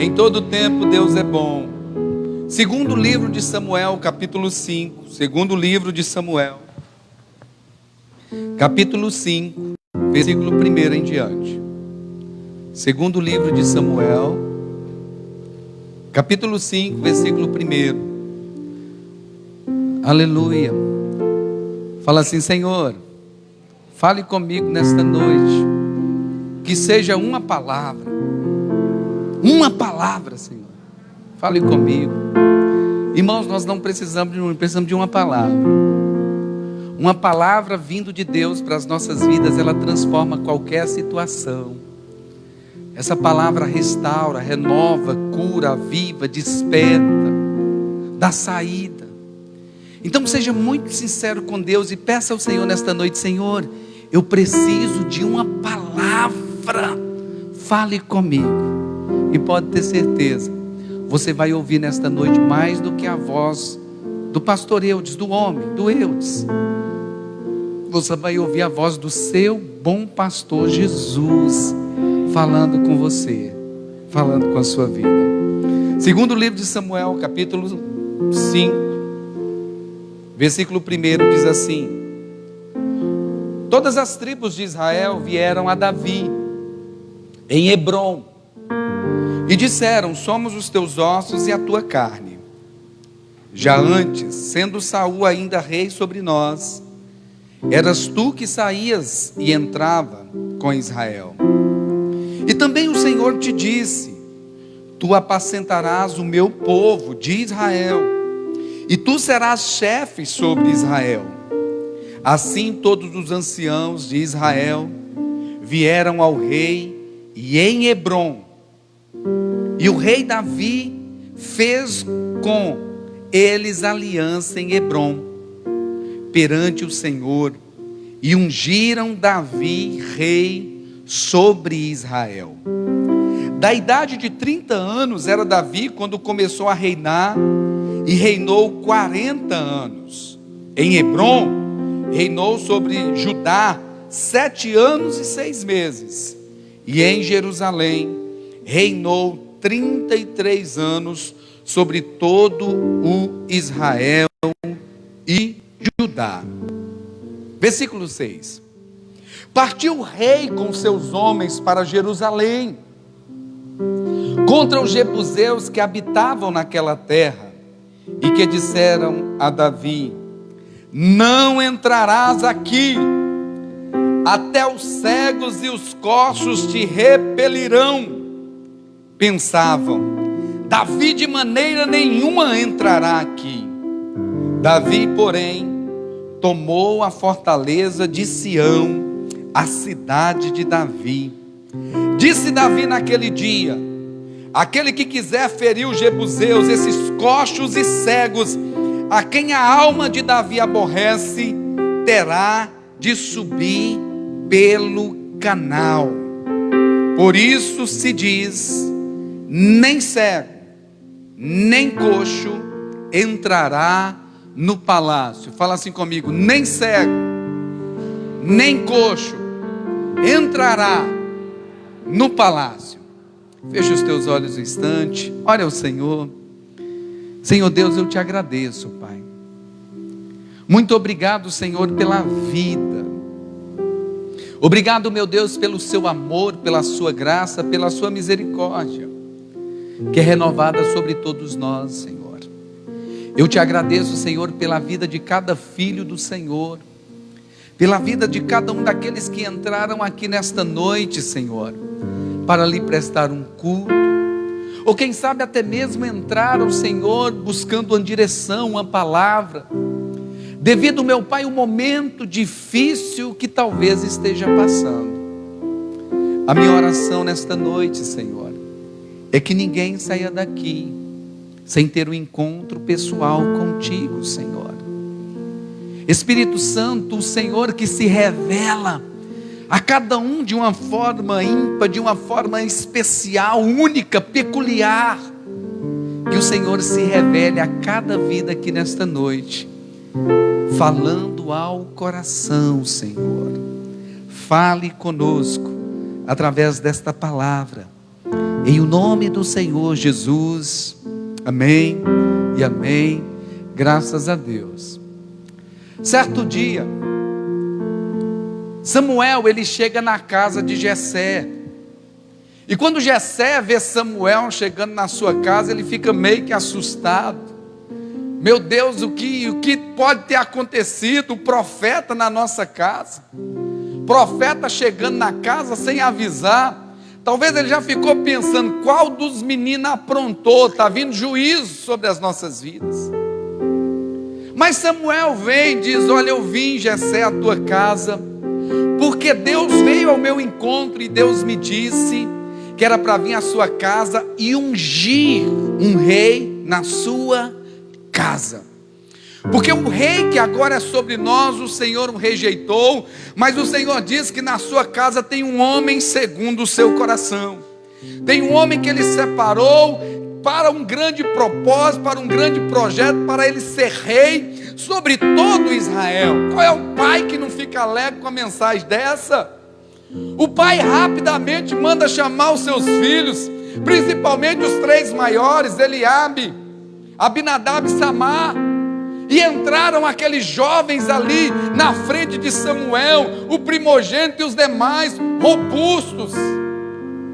Em todo tempo Deus é bom. Segundo livro de Samuel, capítulo 5. Segundo livro de Samuel, capítulo 5, versículo 1 em diante. Segundo livro de Samuel, capítulo 5, versículo 1. Aleluia. Fala assim: Senhor, fale comigo nesta noite. Que seja uma palavra, Senhor. Fale comigo. Irmãos, nós não precisamos de uma palavra. Uma palavra vindo de Deus para as nossas vidas, ela transforma qualquer situação. Essa palavra restaura, renova, cura, aviva, desperta, dá saída. Então seja muito sincero com Deus e peça ao Senhor nesta noite: Senhor, eu preciso de uma palavra, fale comigo. E pode ter certeza, você vai ouvir nesta noite mais do que a voz do pastor Eudes, do homem, do Eudes. Você vai ouvir a voz do seu bom pastor Jesus, falando com você, falando com a sua vida. Segundo livro de Samuel, capítulo 5, versículo 1 diz assim: todas as tribos de Israel vieram a Davi em Hebrom e disseram: somos os teus ossos e a tua carne. Já antes, sendo Saul ainda rei sobre nós, eras tu que saías e entrava com Israel. E também o Senhor te disse: tu apacentarás o meu povo de Israel, e tu serás chefe sobre Israel. Assim todos os anciãos de Israel vieram ao rei e em Hebrom. E o rei Davi fez com eles aliança em Hebrom perante o Senhor, e ungiram Davi rei sobre Israel. Da idade de 30 anos era Davi quando começou a reinar, e reinou 40 anos. Em Hebrom reinou sobre Judá 7 anos e 6 meses, e em Jerusalém reinou 33 anos sobre todo o Israel e Judá. Versículo 6. Partiu o rei com seus homens para Jerusalém, contra os jebuseus que habitavam naquela terra, e que disseram a Davi: não entrarás aqui, até os cegos e os coxos te repelirão. Pensavam: Davi de maneira nenhuma entrará aqui. Davi, porém, tomou a fortaleza de Sião, a cidade de Davi. Disse Davi naquele dia: aquele que quiser ferir os jebuseus, esses coxos e cegos, a quem a alma de Davi aborrece, terá de subir pelo canal. Por isso se diz: nem cego, nem coxo entrará no palácio. Fala assim comigo: nem cego, nem coxo entrará no palácio. Fecha os teus olhos um instante, ore ao Senhor. Senhor Deus, eu te agradeço, Pai. Muito obrigado, Senhor, pela vida. Obrigado, meu Deus, pelo seu amor, pela sua graça, pela sua misericórdia, que é renovada sobre todos nós, Senhor. Eu te agradeço, Senhor, pela vida de cada filho do Senhor, pela vida de cada um daqueles que entraram aqui nesta noite, Senhor, para lhe prestar um culto, ou quem sabe até mesmo entraram, Senhor, buscando uma direção, uma palavra, devido, meu Pai, um momento difícil que talvez esteja passando. A minha oração nesta noite, Senhor, é que ninguém saia daqui sem ter um encontro pessoal contigo, Senhor. Espírito Santo, o Senhor que se revela a cada um de uma forma ímpar, de uma forma especial, única, peculiar. Que o Senhor se revele a cada vida aqui nesta noite, falando ao coração, Senhor. Fale conosco através desta palavra. em o nome do Senhor Jesus. Amém e amém. Graças a Deus. Certo dia, Samuel, ele chega na casa de Jessé. E quando Jessé vê Samuel chegando na sua casa, ele fica meio que assustado. Meu Deus, o que pode ter acontecido? O profeta na nossa casa, profeta chegando na casa sem avisar. Talvez ele já ficou pensando, qual dos meninos aprontou? Está vindo juízo sobre as nossas vidas. Mas Samuel vem e diz: olha, eu vim, Jessé, à tua casa, porque Deus veio ao meu encontro e Deus me disse que era para vir à sua casa e ungir um rei na sua casa. Porque o rei que agora é sobre nós, o Senhor o rejeitou, mas o Senhor diz que na sua casa tem um homem segundo o seu coração. Tem um homem que ele separou para um grande propósito, para um grande projeto, para ele ser rei sobre todo Israel. Qual é o pai que não fica alegre com a mensagem dessa? O pai rapidamente manda chamar os seus filhos, principalmente os 3 maiores, Eliabe, Abinadab e Samar. E entraram aqueles jovens ali na frente de Samuel, o primogênito e os demais, robustos,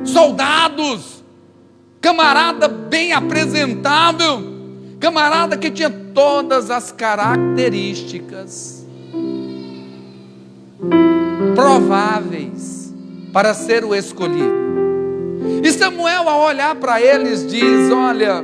soldados, camarada bem apresentável, camarada que tinha todas as características prováveis para ser o escolhido. E Samuel, ao olhar para eles, diz: olha,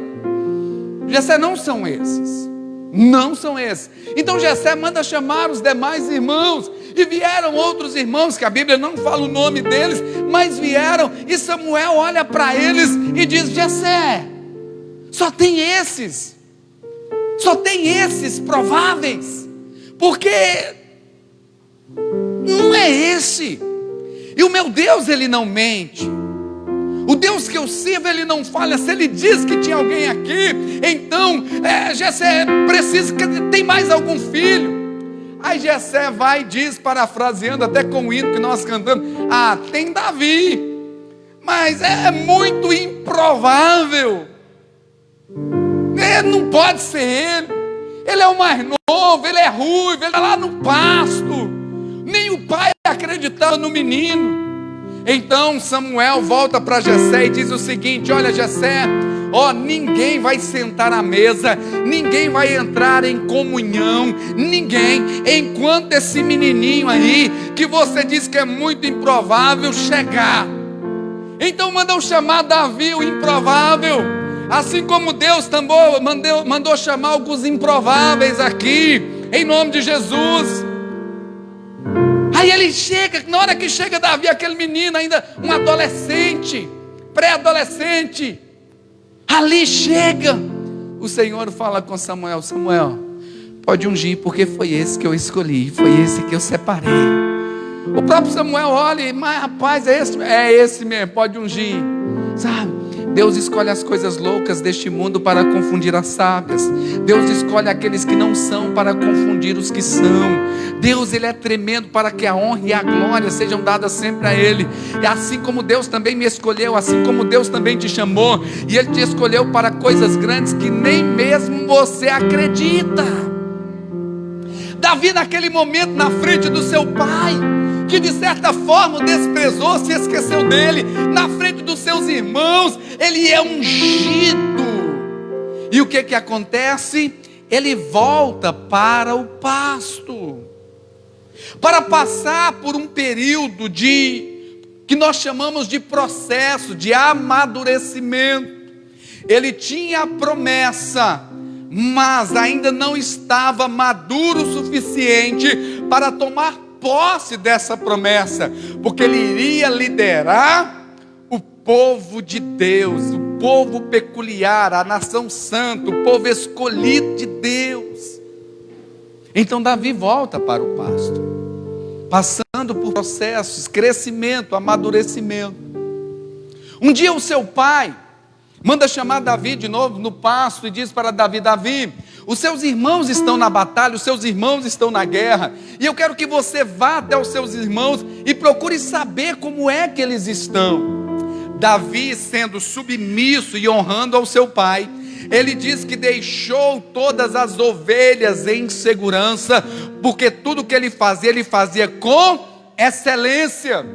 Jessé, não são esses. Não são esses. Então Jessé manda chamar os demais irmãos. E vieram outros irmãos, que a Bíblia não fala o nome deles, mas vieram. E Samuel olha para eles e diz: Jessé, só tem esses prováveis, porque não é esse. E o meu Deus, ele não mente. O Deus que eu sirvo, ele não falha. Se ele diz que tinha alguém aqui, então Jessé precisa, tem mais algum filho? Aí Jessé vai e diz, parafraseando até com o hino que nós cantamos: ah, tem Davi, mas é muito improvável, não pode ser ele é o mais novo, ele é ruivo, ele está lá no pasto, nem o pai acreditava no menino. Então Samuel volta para Jessé e diz o seguinte: olha, Jessé, ninguém vai sentar à mesa, ninguém vai entrar em comunhão, ninguém, enquanto esse menininho aí, que você diz que é muito improvável, chegar. Então mandou chamar Davi, o improvável, assim como Deus também mandou chamar alguns improváveis aqui, em nome de Jesus. Aí ele chega, na hora que chega Davi, aquele menino ainda, um adolescente, pré-adolescente, ali chega, o Senhor fala com Samuel: Samuel, pode ungir, porque foi esse que eu escolhi, foi esse que eu separei. O próprio Samuel olha, mas rapaz, é esse mesmo, pode ungir. Sabe, Deus escolhe as coisas loucas deste mundo para confundir as sábias. Deus escolhe aqueles que não são para confundir os que são. Deus, ele é tremendo para que a honra e a glória sejam dadas sempre a Ele. E assim como Deus também me escolheu, assim como Deus também te chamou, e Ele te escolheu para coisas grandes que nem mesmo você acredita. Davi, naquele momento, na frente do seu pai, que de certa forma o desprezou, se esqueceu dele, na frente dos seus irmãos, ele é ungido. E o que acontece? Ele volta para o pasto, para passar por um período que nós chamamos de processo, de amadurecimento. Ele tinha a promessa, mas ainda não estava maduro o suficiente para tomar posse dessa promessa, porque ele iria liderar o povo de Deus, o povo peculiar, a nação santa, o povo escolhido de Deus. Então Davi volta para o pasto, passando por processos, crescimento, amadurecimento. Um dia o seu pai manda chamar Davi de novo no pasto e diz para Davi: Davi, os seus irmãos estão na batalha, os seus irmãos estão na guerra, e eu quero que você vá até os seus irmãos e procure saber como é que eles estão. Davi, sendo submisso e honrando ao seu pai, ele diz que deixou todas as ovelhas em segurança, porque tudo que ele fazia com excelência.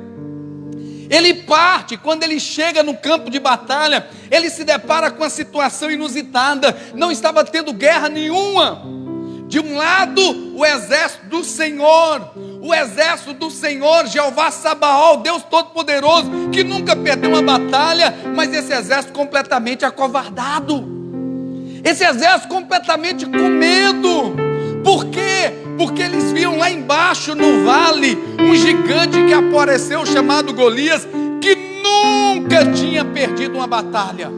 Ele parte, quando ele chega no campo de batalha, ele se depara com uma situação inusitada. Não estava tendo guerra nenhuma. De um lado, o exército do Senhor, Jeová Sabaol, Deus Todo-Poderoso, que nunca perdeu uma batalha, mas esse exército completamente acovardado, esse exército completamente com medo. Por quê? Porque eles viam lá embaixo no vale um gigante que apareceu, chamado Golias, que nunca tinha perdido uma batalha,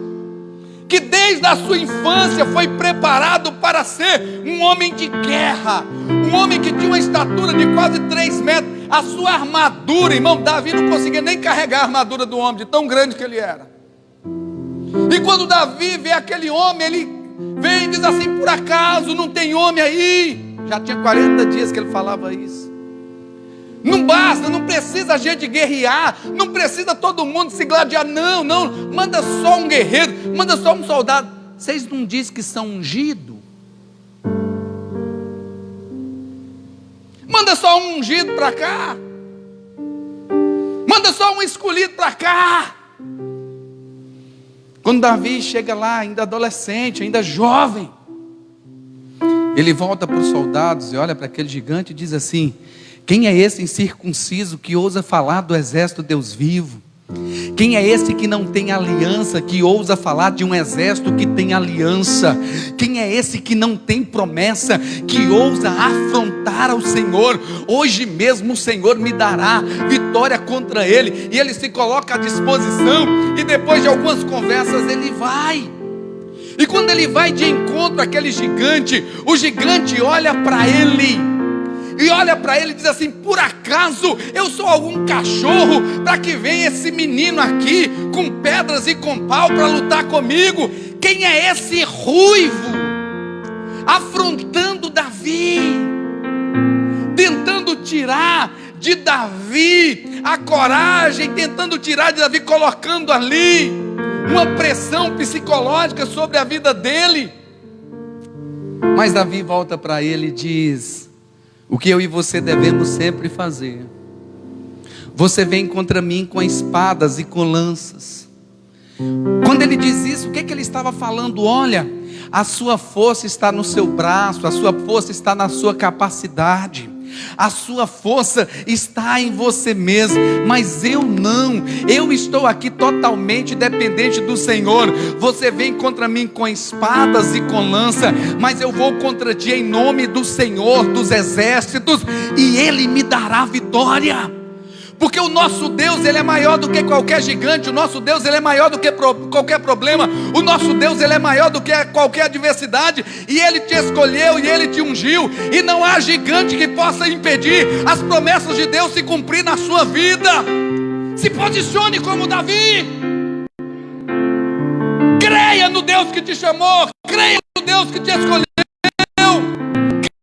que desde a sua infância foi preparado para ser um homem de guerra, um homem que tinha uma estatura de quase 3 metros. A sua armadura, irmão, Davi não conseguia nem carregar a armadura do homem, de tão grande que ele era. E quando Davi vê aquele homem, ele vem e diz assim: por acaso não tem homem aí? Já tinha 40 dias que ele falava isso. Não basta, não precisa a gente guerrear, não precisa todo mundo se gladiar, não, manda só um guerreiro, manda só um soldado. Vocês não dizem que são ungidos? Manda só um ungido para cá, manda só um escolhido para cá. Quando Davi chega lá, ainda adolescente, ainda jovem, ele volta para os soldados e olha para aquele gigante e diz assim: quem é esse incircunciso que ousa falar do exército de Deus vivo? Quem é esse que não tem aliança, que ousa falar de um exército que tem aliança? Quem é esse que não tem promessa, que ousa afrontar ao Senhor? Hoje mesmo o Senhor me dará vitória contra ele. E ele se coloca à disposição, e depois de algumas conversas ele vai. E quando ele vai de encontro àquele gigante, o gigante olha para ele, e diz assim: por acaso eu sou algum cachorro para que venha esse menino aqui com pedras e com pau para lutar comigo? Quem é esse ruivo afrontando Davi, tentando tirar de Davi a coragem, tentando tirar de Davi, colocando ali uma pressão psicológica sobre a vida dele? Mas Davi volta para ele e diz o que eu e você devemos sempre fazer: você vem contra mim com espadas e com lanças. Quando ele diz isso, o que ele estava falando? Olha, a sua força está no seu braço, a sua força está na sua capacidade, a sua força está em você mesmo, mas eu não, eu estou aqui totalmente dependente do Senhor. Você vem contra mim com espadas e com lança, mas eu vou contra ti em nome do Senhor dos exércitos, e Ele me dará vitória. Porque o nosso Deus, Ele é maior do que qualquer gigante. O nosso Deus, Ele é maior do que qualquer problema. O nosso Deus, Ele é maior do que qualquer adversidade. E Ele te escolheu e Ele te ungiu. E não há gigante que possa impedir as promessas de Deus se cumprir na sua vida. Se posicione como Davi. Creia no Deus que te chamou. Creia no Deus que te escolheu.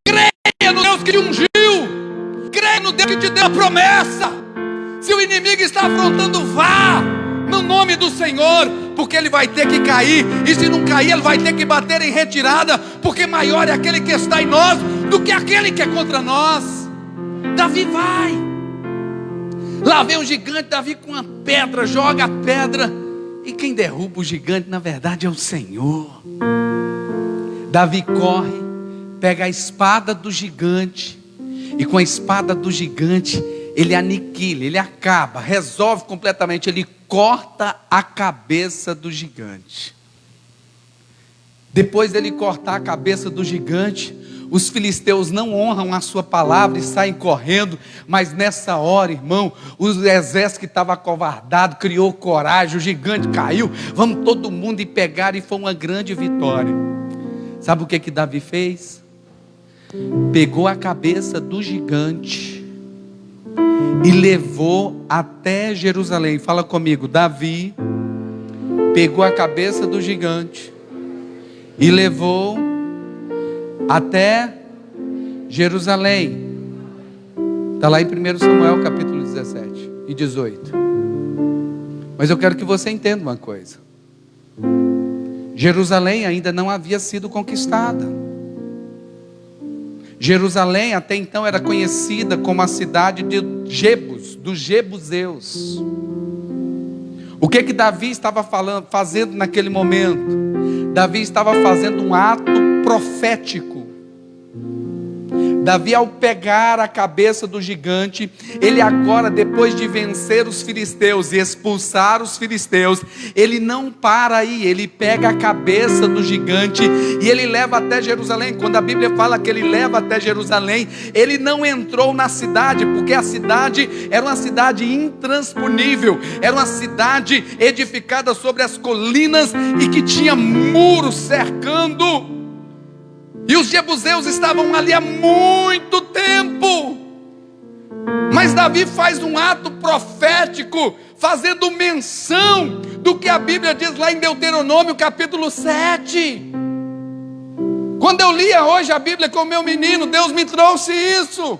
Creia no Deus que te ungiu. Creia no Deus que te deu a promessa. Se o inimigo está afrontando, vá no nome do Senhor, porque ele vai ter que cair, e se não cair, ele vai ter que bater em retirada, porque maior é aquele que está em nós do que aquele que é contra nós. Davi vai, lá vem um gigante, Davi com uma pedra, joga a pedra, e quem derruba o gigante na verdade é o Senhor. Davi corre, pega a espada do gigante, e com a espada do gigante ele aniquila, ele acaba, resolve completamente, ele corta a cabeça do gigante. Depois dele cortar a cabeça do gigante, os filisteus não honram a sua palavra e saem correndo. Mas nessa hora, irmão, o exército que estava acovardado criou coragem, o gigante caiu, vamos todo mundo e pegar, e foi uma grande vitória. Sabe o que Davi fez? Pegou a cabeça do gigante e levou até Jerusalém. Fala comigo: Davi pegou a cabeça do gigante e levou até Jerusalém. Está lá em 1 Samuel capítulo 17 e 18. Mas eu quero que você entenda uma coisa. Jerusalém ainda não havia sido conquistada. Jerusalém até então era conhecida como a cidade de Jebus, dos Jebuseus. O que Davi estava fazendo naquele momento? Davi estava fazendo um ato profético. Davi, ao pegar a cabeça do gigante, ele agora, depois de vencer os filisteus e expulsar os filisteus, ele não para aí, ele pega a cabeça do gigante e ele leva até Jerusalém. Quando a Bíblia fala que ele leva até Jerusalém, ele não entrou na cidade, porque a cidade era uma cidade intransponível, era uma cidade edificada sobre as colinas e que tinha muros cercando. E os jebuseus estavam ali há muito tempo. Mas Davi faz um ato profético, fazendo menção do que a Bíblia diz lá em Deuteronômio capítulo 7. Quando eu lia hoje a Bíblia com o meu menino, Deus me trouxe isso.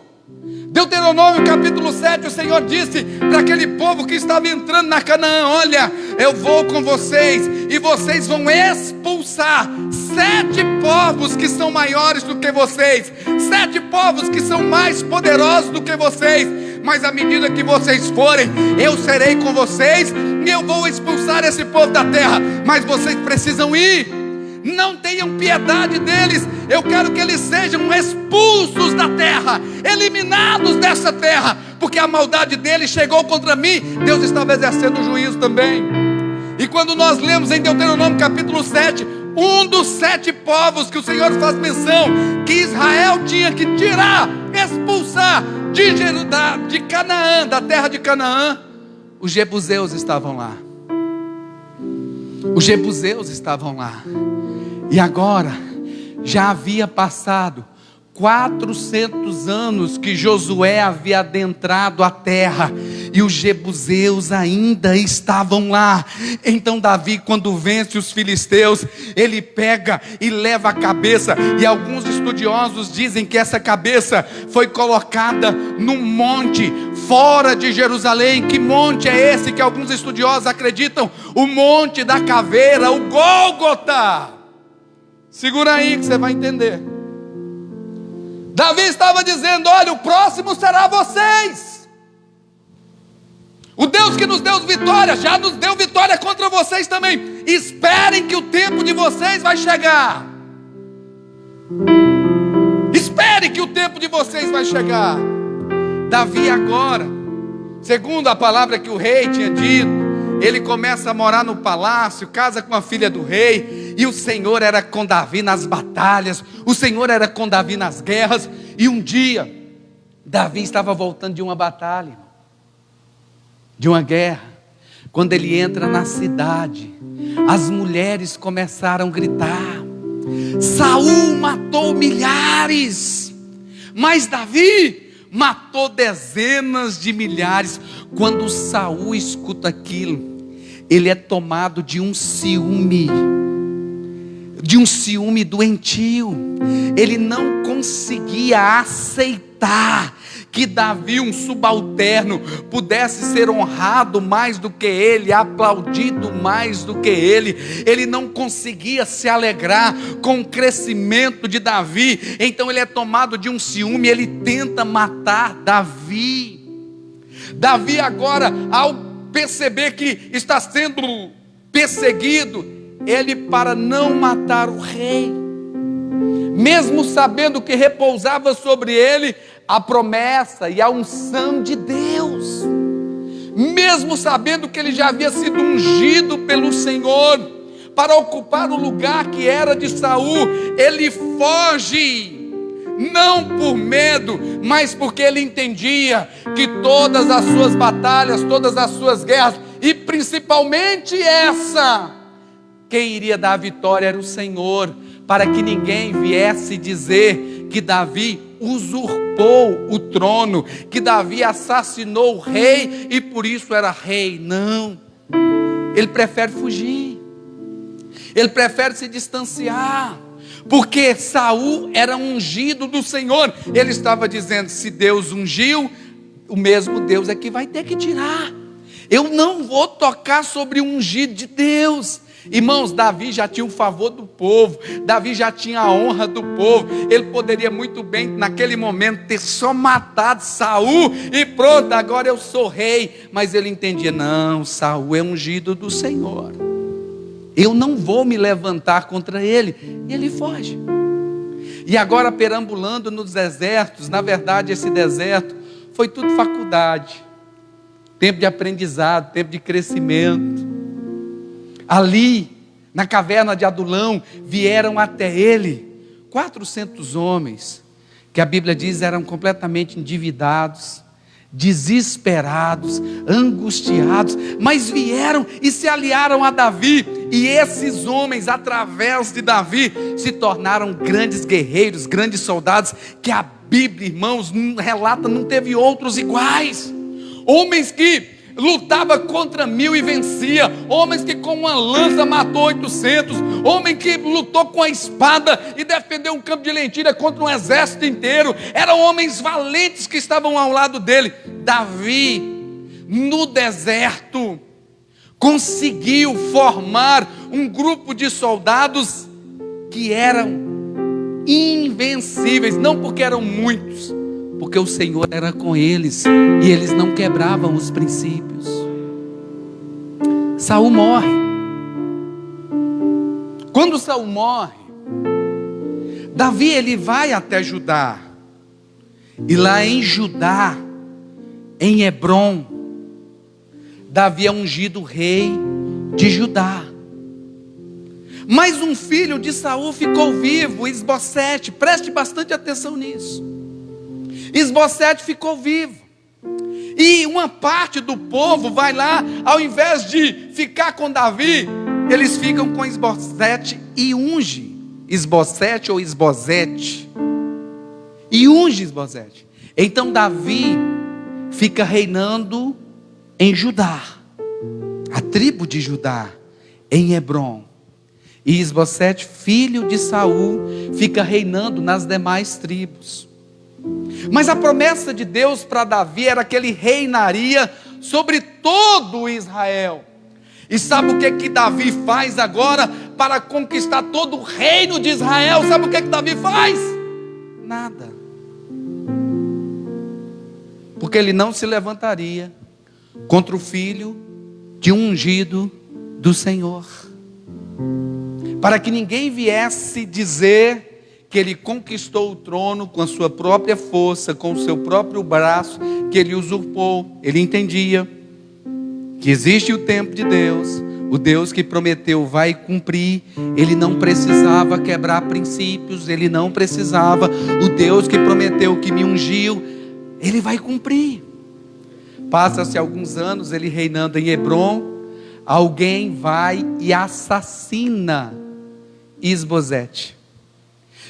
Deuteronômio capítulo 7, o Senhor disse para aquele povo que estava entrando na Canaã: olha, eu vou com vocês e vocês vão expulsar 7 povos que são maiores do que vocês, 7 povos que são mais poderosos do que vocês, mas à medida que vocês forem, eu serei com vocês e eu vou expulsar esse povo da terra, mas vocês precisam ir. Não tenham piedade deles. Eu quero que eles sejam expulsos da terra, eliminados dessa terra, porque a maldade deles chegou contra mim. Deus estava exercendo juízo também. E quando nós lemos em Deuteronômio capítulo 7, um dos 7 povos que o Senhor faz menção que Israel tinha que tirar, expulsar de Canaã, da terra de Canaã, os jebuseus estavam lá. Os jebuseus estavam lá. E agora, já havia passado 400 anos que Josué havia adentrado a terra, e os jebuseus ainda estavam lá. Então Davi, quando vence os filisteus, ele pega e leva a cabeça, e alguns estudiosos dizem que essa cabeça foi colocada num monte fora de Jerusalém. Que monte é esse que alguns estudiosos acreditam? O monte da caveira, o Gólgota. Segura aí que você vai entender. Davi estava dizendo: olha, o próximo será vocês. O Deus que nos deu vitória, já nos deu vitória contra vocês também. Esperem que o tempo de vocês vai chegar. Espere que o tempo de vocês vai chegar. Davi agora, segundo a palavra que o rei tinha dito, ele começa a morar no palácio, casa com a filha do rei, e o Senhor era com Davi nas batalhas, o Senhor era com Davi nas guerras. E um dia, Davi estava voltando de uma batalha, de uma guerra. Quando ele entra na cidade, as mulheres começaram a gritar: Saul matou milhares, mas Davi matou dezenas de milhares. Quando Saul escuta aquilo, ele é tomado de um ciúme doentio. Ele não conseguia aceitar que Davi, um subalterno, pudesse ser honrado mais do que ele, aplaudido mais do que ele. Ele não conseguia se alegrar com o crescimento de Davi. Então ele é tomado de um ciúme, ele tenta matar Davi. Davi agora, ao perceber que está sendo perseguido, ele, para não matar o rei, mesmo sabendo que repousava sobre ele a promessa e a unção de Deus, mesmo sabendo que ele já havia sido ungido pelo Senhor para ocupar o lugar que era de Saul, ele foge. Não por medo, mas porque ele entendia que todas as suas batalhas, todas as suas guerras, e principalmente essa, quem iria dar a vitória era o Senhor, para que ninguém viesse dizer que Davi usurpou o trono, que Davi assassinou o rei e por isso era rei. Não, ele prefere fugir, ele prefere se distanciar, porque Saul era ungido do Senhor. Ele estava dizendo: se Deus ungiu, o mesmo Deus é que vai ter que tirar. Eu não vou tocar sobre o ungido de Deus. Irmãos, Davi já tinha o favor do povo, Davi já tinha a honra do povo. Ele poderia muito bem, naquele momento, ter só matado Saul e pronto, agora eu sou rei. Mas ele entendia, não, Saul é ungido do Senhor, eu não vou me levantar contra ele. E ele foge. E agora perambulando nos desertos, na verdade esse deserto foi tudo faculdade, tempo de aprendizado, tempo de crescimento. Ali, na caverna de Adulão, vieram até ele 400 homens, que a Bíblia diz eram completamente endividados, desesperados, angustiados, mas vieram e se aliaram a Davi. E esses homens, através de Davi, se tornaram grandes guerreiros, grandes soldados, que a Bíblia, irmãos, relata, não teve outros iguais. Homens que lutava contra 1000 e vencia, homens que com uma lança matou 800, homem que lutou com a espada e defendeu um campo de lentilha contra um exército inteiro. Eram homens valentes que estavam ao lado dele. Davi, no deserto, conseguiu formar um grupo de soldados que eram invencíveis, não porque eram muitos, porque o Senhor era com eles e eles não quebravam os princípios. Saul morre. Quando Saul morre, Davi ele vai até Judá. E lá em Judá, em Hebrom, Davi é ungido rei de Judá. Mas um filho de Saul ficou vivo, Isbosete. Preste bastante atenção nisso. Isbosete ficou vivo, e uma parte do povo vai lá, ao invés de ficar com Davi, eles ficam com Isbosete e unge Isbosete ou Isbosete, e unge Isbosete. Então Davi fica reinando em Judá, a tribo de Judá, em Hebrom. E Isbosete, filho de Saul, fica reinando nas demais tribos. Mas a promessa de Deus para Davi era que ele reinaria sobre todo Israel. E sabe o que Davi faz agora para conquistar todo o reino de Israel? Sabe o que Davi faz? Nada. Porque ele não se levantaria contra o filho de um ungido do Senhor, para que ninguém viesse dizer que ele conquistou o trono com a sua própria força, com o seu próprio braço, que ele usurpou. Ele entendia que existe o tempo de Deus, o Deus que prometeu vai cumprir. Ele não precisava quebrar princípios, ele não precisava. O Deus que prometeu, que me ungiu, ele vai cumprir. Passa-se alguns anos, ele reinando em Hebrom, alguém vai e assassina Isbosete.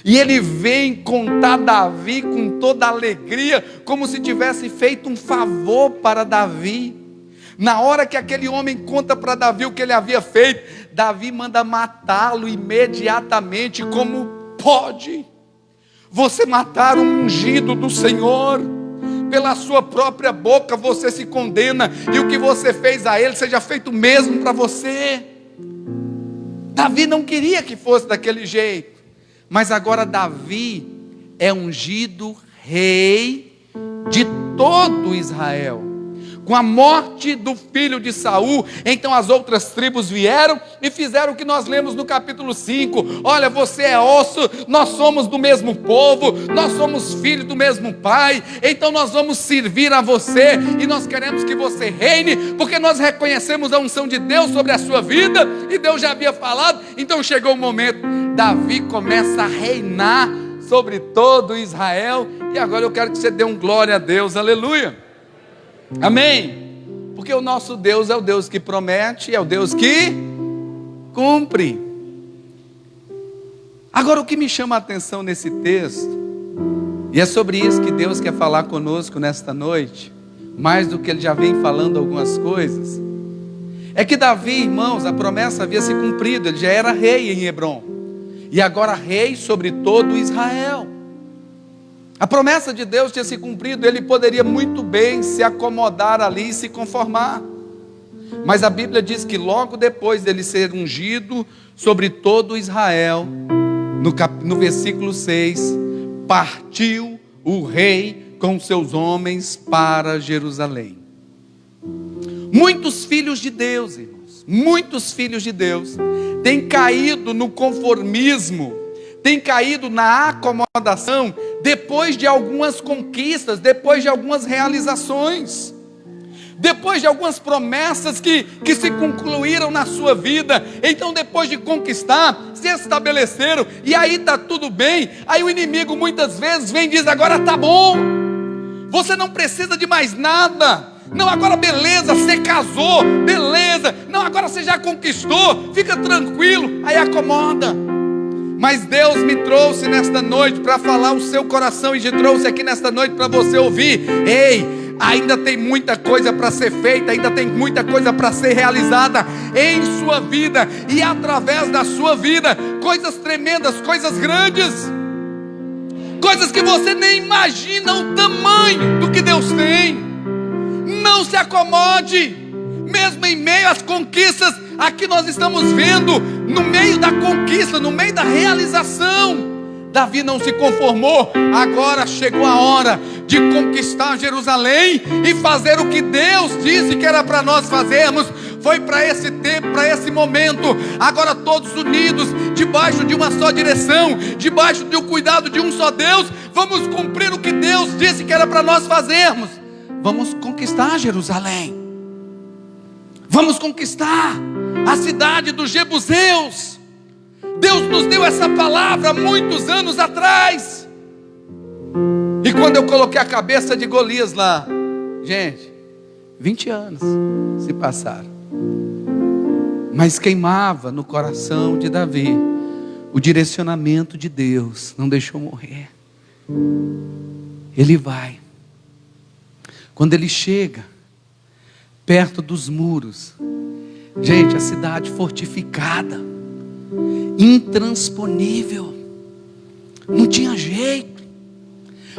E ele vem contar Davi com toda alegria, como se tivesse feito um favor para Davi. Na hora que aquele homem conta para Davi o que ele havia feito, Davi manda matá-lo imediatamente. Como pode você matar um ungido do Senhor? Pela sua própria boca você se condena, e o que você fez a ele seja feito mesmo para você. Davi não queria que fosse daquele jeito. Mas agora Davi é ungido rei de todo Israel. Com a morte do filho de Saul, então as outras tribos vieram e fizeram o que nós lemos no capítulo 5. Olha, você é osso, nós somos do mesmo povo, nós somos filhos do mesmo pai, então nós vamos servir a você, e nós queremos que você reine, porque nós reconhecemos a unção de Deus sobre a sua vida, e Deus já havia falado. Então chegou o momento, Davi começa a reinar sobre todo Israel, e agora eu quero que você dê um glória a Deus, aleluia. Amém? Porque o nosso Deus é o Deus que promete, é o Deus que cumpre. Agora, o que me chama a atenção nesse texto, e é sobre isso que Deus quer falar conosco nesta noite, mais do que Ele já vem falando algumas coisas, é que Davi, irmãos, a promessa havia se cumprido. Ele já era rei em Hebrom, e agora rei sobre todo Israel. A promessa de Deus tinha se cumprido, ele poderia muito bem se acomodar ali e se conformar. Mas a Bíblia diz que logo depois dele ser ungido sobre todo Israel, no versículo 6, partiu o rei com seus homens para Jerusalém. Muitos filhos de Deus, irmãos, muitos filhos de Deus têm caído no conformismo, têm caído na acomodação depois de algumas conquistas, depois de algumas realizações, depois de algumas promessas que se concluíram na sua vida. Então, depois de conquistar, se estabeleceram, e aí está tudo bem. Aí o inimigo muitas vezes vem e diz: agora está bom, você não precisa de mais nada. Não, agora beleza, você casou, beleza. Não, agora você já conquistou, fica tranquilo. Aí acomoda. Mas Deus me trouxe nesta noite para falar o seu coração, e te trouxe aqui nesta noite para você ouvir: ei, ainda tem muita coisa para ser feita, ainda tem muita coisa para ser realizada em sua vida e através da sua vida. Coisas tremendas, coisas grandes, coisas que você nem imagina o tamanho do que Deus tem. Não se acomode, mesmo em meio às conquistas. Aqui nós estamos vendo, no meio da conquista, no meio da realização, Davi não se conformou. Agora chegou a hora de conquistar Jerusalém e fazer o que Deus disse que era para nós fazermos. Foi para esse tempo, para esse momento. Agora todos unidos, debaixo de uma só direção, debaixo do cuidado de um só Deus, vamos cumprir o que Deus disse que era para nós fazermos. Vamos conquistar Jerusalém. Vamos conquistar a cidade dos Jebuseus. Deus nos deu essa palavra muitos anos atrás. E quando eu coloquei a cabeça de Golias lá, gente, 20 anos se passaram. Mas queimava no coração de Davi o direcionamento de Deus. Não deixou morrer. Ele vai. Quando ele chega perto dos muros, gente, a cidade fortificada, intransponível, não tinha jeito,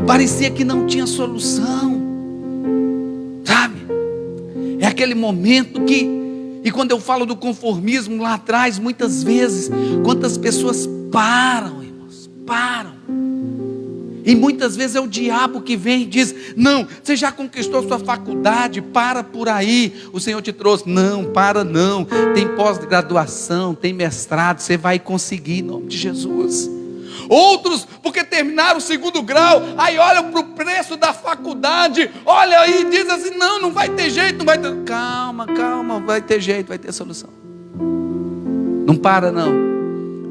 parecia que não tinha solução, sabe? É aquele momento que, e quando eu falo do conformismo lá atrás, muitas vezes, quantas pessoas param, irmãos, param. E muitas vezes é o diabo que vem e diz: não, você já conquistou sua faculdade, para por aí, o Senhor te trouxe. Não, para não, tem pós-graduação, tem mestrado, você vai conseguir em nome de Jesus. Outros, porque terminaram o 2º grau, aí olham para o preço da faculdade, olha aí e diz assim: não, não vai ter jeito, não vai ter. Calma, vai ter jeito, vai ter solução. Não para não.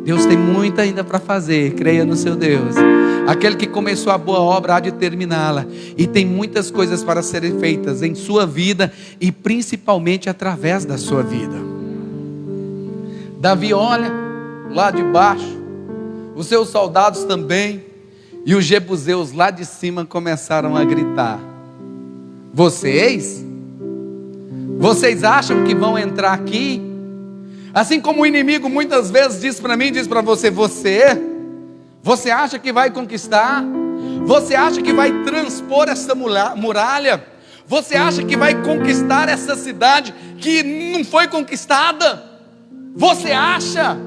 Deus tem muito ainda para fazer, creia no seu Deus. Aquele que começou a boa obra há de terminá-la. E tem muitas coisas para serem feitas em sua vida e principalmente através da sua vida. Davi olha lá de baixo, os seus soldados também, e os jebuseus lá de cima começaram a gritar: vocês acham que vão entrar aqui? Assim como o inimigo muitas vezes diz para mim, diz para você: você acha que vai conquistar? Você acha que vai transpor essa muralha? Você acha que vai conquistar essa cidade que não foi conquistada? Você acha?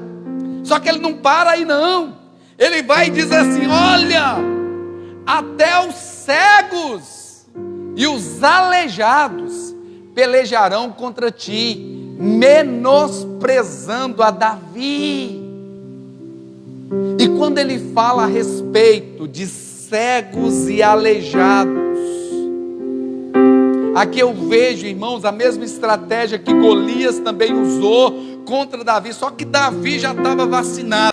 Só que ele não para aí não. Ele vai e diz assim: olha, até os cegos e os aleijados pelejarão contra ti, menosprezando a Davi. E quando ele fala a respeito de cegos e aleijados, aqui eu vejo, irmãos, a mesma estratégia que Golias também usou contra Davi, só que Davi já estava vacinado,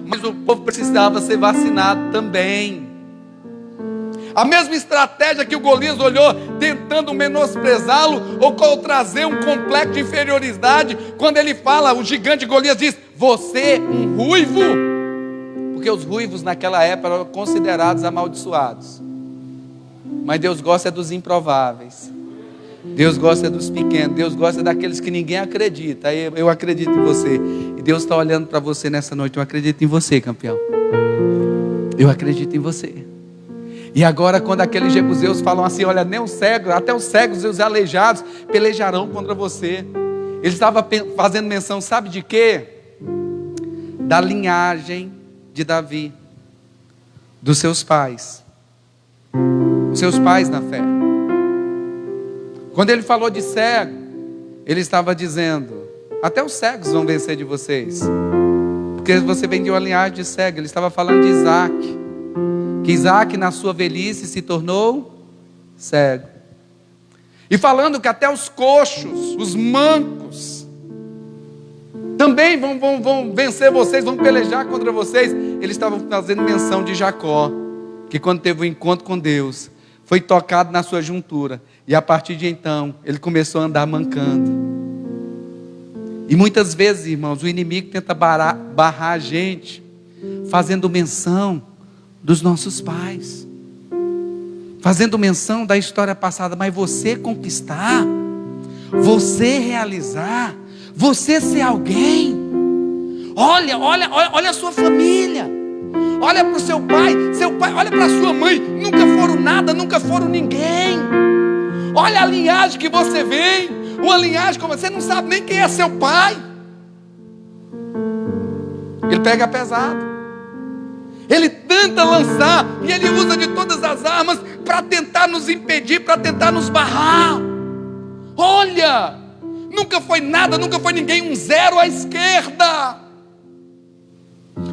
mas o povo precisava ser vacinado também. A mesma estratégia que o Golias olhou tentando menosprezá-lo ou trazer um complexo de inferioridade, quando ele fala, o gigante Golias diz: você, um ruivo, porque os ruivos naquela época eram considerados amaldiçoados. Mas Deus gosta dos improváveis, Deus gosta dos pequenos, Deus gosta daqueles que ninguém acredita. Aí eu acredito em você, e Deus está olhando para você nessa noite. Eu acredito em você, campeão, eu acredito em você. E agora, quando aqueles jebuseus falam assim: olha, nem os cegos, até os cegos e os aleijados pelejarão contra você. Ele estava fazendo menção, sabe de quê? Da linhagem de Davi, dos seus pais, os seus pais na fé. Quando ele falou de cego, ele estava dizendo: até os cegos vão vencer de vocês, porque você vem de uma linhagem de cego. Ele estava falando de Isaac, que Isaac na sua velhice se tornou cego. E falando que até os coxos, os mancos, também vão vencer vocês, vão pelejar contra vocês. Eles estavam fazendo menção de Jacó, que quando teve um encontro com Deus, foi tocado na sua juntura, e a partir de então, ele começou a andar mancando. E muitas vezes, irmãos, o inimigo tenta barrar a gente, fazendo menção dos nossos pais, fazendo menção da história passada. Mas você conquistar, você realizar, você ser alguém, olha a sua família, olha para o seu pai, olha para a sua mãe, nunca foram nada, nunca foram ninguém. Olha a linhagem que você vem, uma linhagem como você não sabe nem quem é seu pai. Ele pega pesado, ele tenta lançar, e ele usa de todas as armas para tentar nos impedir, para tentar nos barrar. Olha, nunca foi nada, nunca foi ninguém, um zero à esquerda,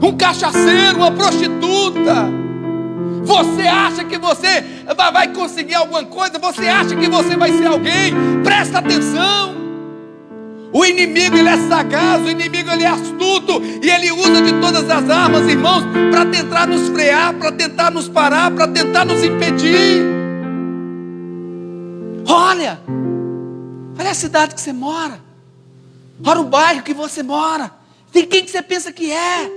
um cachaceiro, uma prostituta. Você acha que você vai conseguir alguma coisa? Você acha que você vai ser alguém? Presta atenção. O inimigo, ele é sagaz, o inimigo, ele é astuto, e ele usa de todas as armas, irmãos, para tentar nos frear, para tentar nos parar, para tentar nos impedir. Olha a cidade que você mora, olha o bairro que você mora. Tem quem que você pensa que é?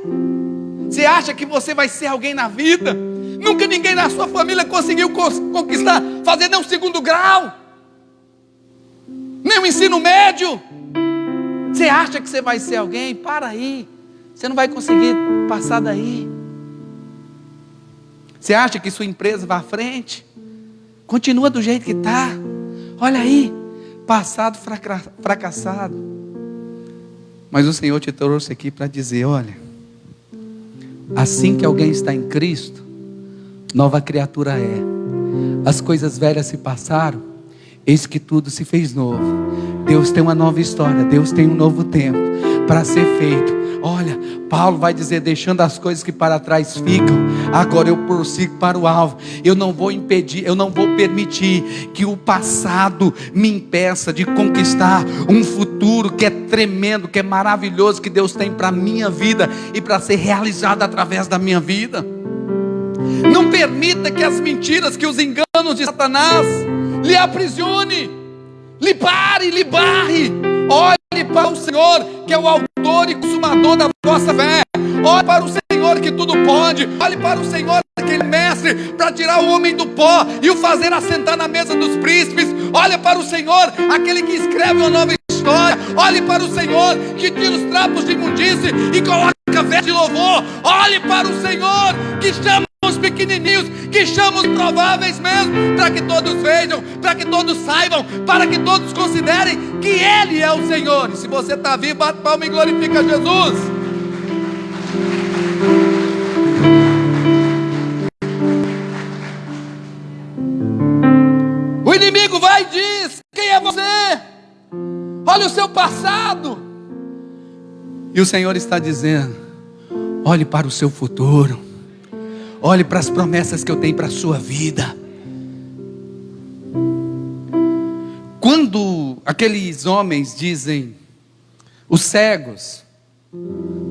Você acha que você vai ser alguém na vida? Nunca ninguém na sua família conseguiu conquistar, fazer nem um segundo grau, nem um ensino médio. Você acha que você vai ser alguém? Para aí, você não vai conseguir passar daí. Você acha que sua empresa vai à frente? Continua do jeito que está. Olha aí, passado fracassado. Mas o Senhor te trouxe aqui para dizer: olha, assim que alguém está em Cristo, nova criatura é. As coisas velhas se passaram, eis que tudo se fez novo. Deus tem uma nova história, Deus tem um novo tempo para ser feito. Olha, Paulo vai dizer: deixando as coisas que para trás ficam, agora eu prossigo para o alvo. Eu não vou impedir, eu não vou permitir que o passado me impeça de conquistar um futuro que é tremendo, que é maravilhoso, que Deus tem para a minha vida e para ser realizado através da minha vida. Não permita que as mentiras, que os enganos de Satanás lhe aprisione, lhe pare, lhe barre. Olhe para o Senhor, que é o autor e consumador da vossa fé. Olhe para o Senhor, que tudo pode. Olhe para o Senhor, aquele mestre, para tirar o homem do pó e o fazer assentar na mesa dos príncipes. Olhe para o Senhor, aquele que escreve uma nova história. Olhe para o Senhor, que tira os trapos de imundície e coloca veste de louvor. Olhe para o Senhor, que chama os pequenininhos, que chama os prováveis mesmo, para que todos vejam, para que todos saibam, para que todos considerem que Ele é o Senhor. E se você está vivo, bate palma e glorifica Jesus. O inimigo vai e diz: quem é você? Olha o seu passado. E o Senhor está dizendo: olhe para o seu futuro. Olhe para as promessas que eu tenho para a sua vida. Quando aqueles homens dizem: os cegos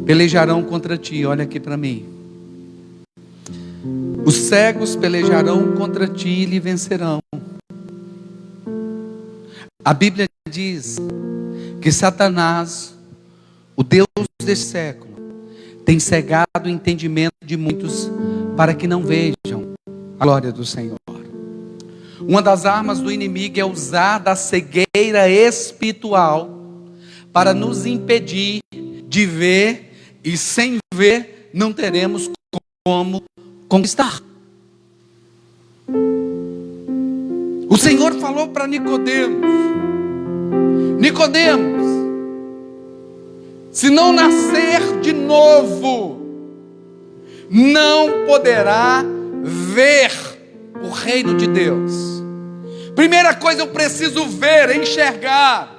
pelejarão contra ti, olha aqui para mim. Os cegos pelejarão contra ti e lhe vencerão. A Bíblia diz que Satanás, o Deus desse século, tem cegado o entendimento de muitos para que não vejam a glória do Senhor. Uma das armas do inimigo é usar da cegueira espiritual para nos impedir de ver, e sem ver não teremos como conquistar. O Senhor falou para Nicodemos: Nicodemos, se não nascer de novo, não poderá ver o reino de Deus. Primeira coisa, eu preciso ver, enxergar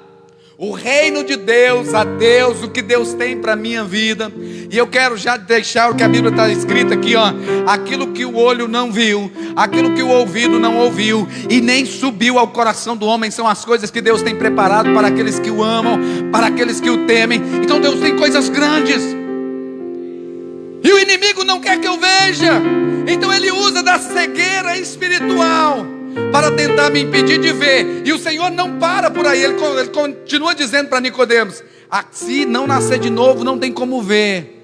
o reino de Deus, a Deus, o que Deus tem para a minha vida. E eu quero já deixar o que a Bíblia está escrita aqui, ó: aquilo que o olho não viu, aquilo que o ouvido não ouviu, e nem subiu ao coração do homem, são as coisas que Deus tem preparado para aqueles que o amam, para aqueles que o temem. Então Deus tem coisas grandes, e o inimigo não quer que eu veja. Então ele usa da cegueira espiritual para tentar me impedir de ver. E o Senhor não para por aí, ele continua dizendo para Nicodemos: se não nascer de novo, não tem como ver.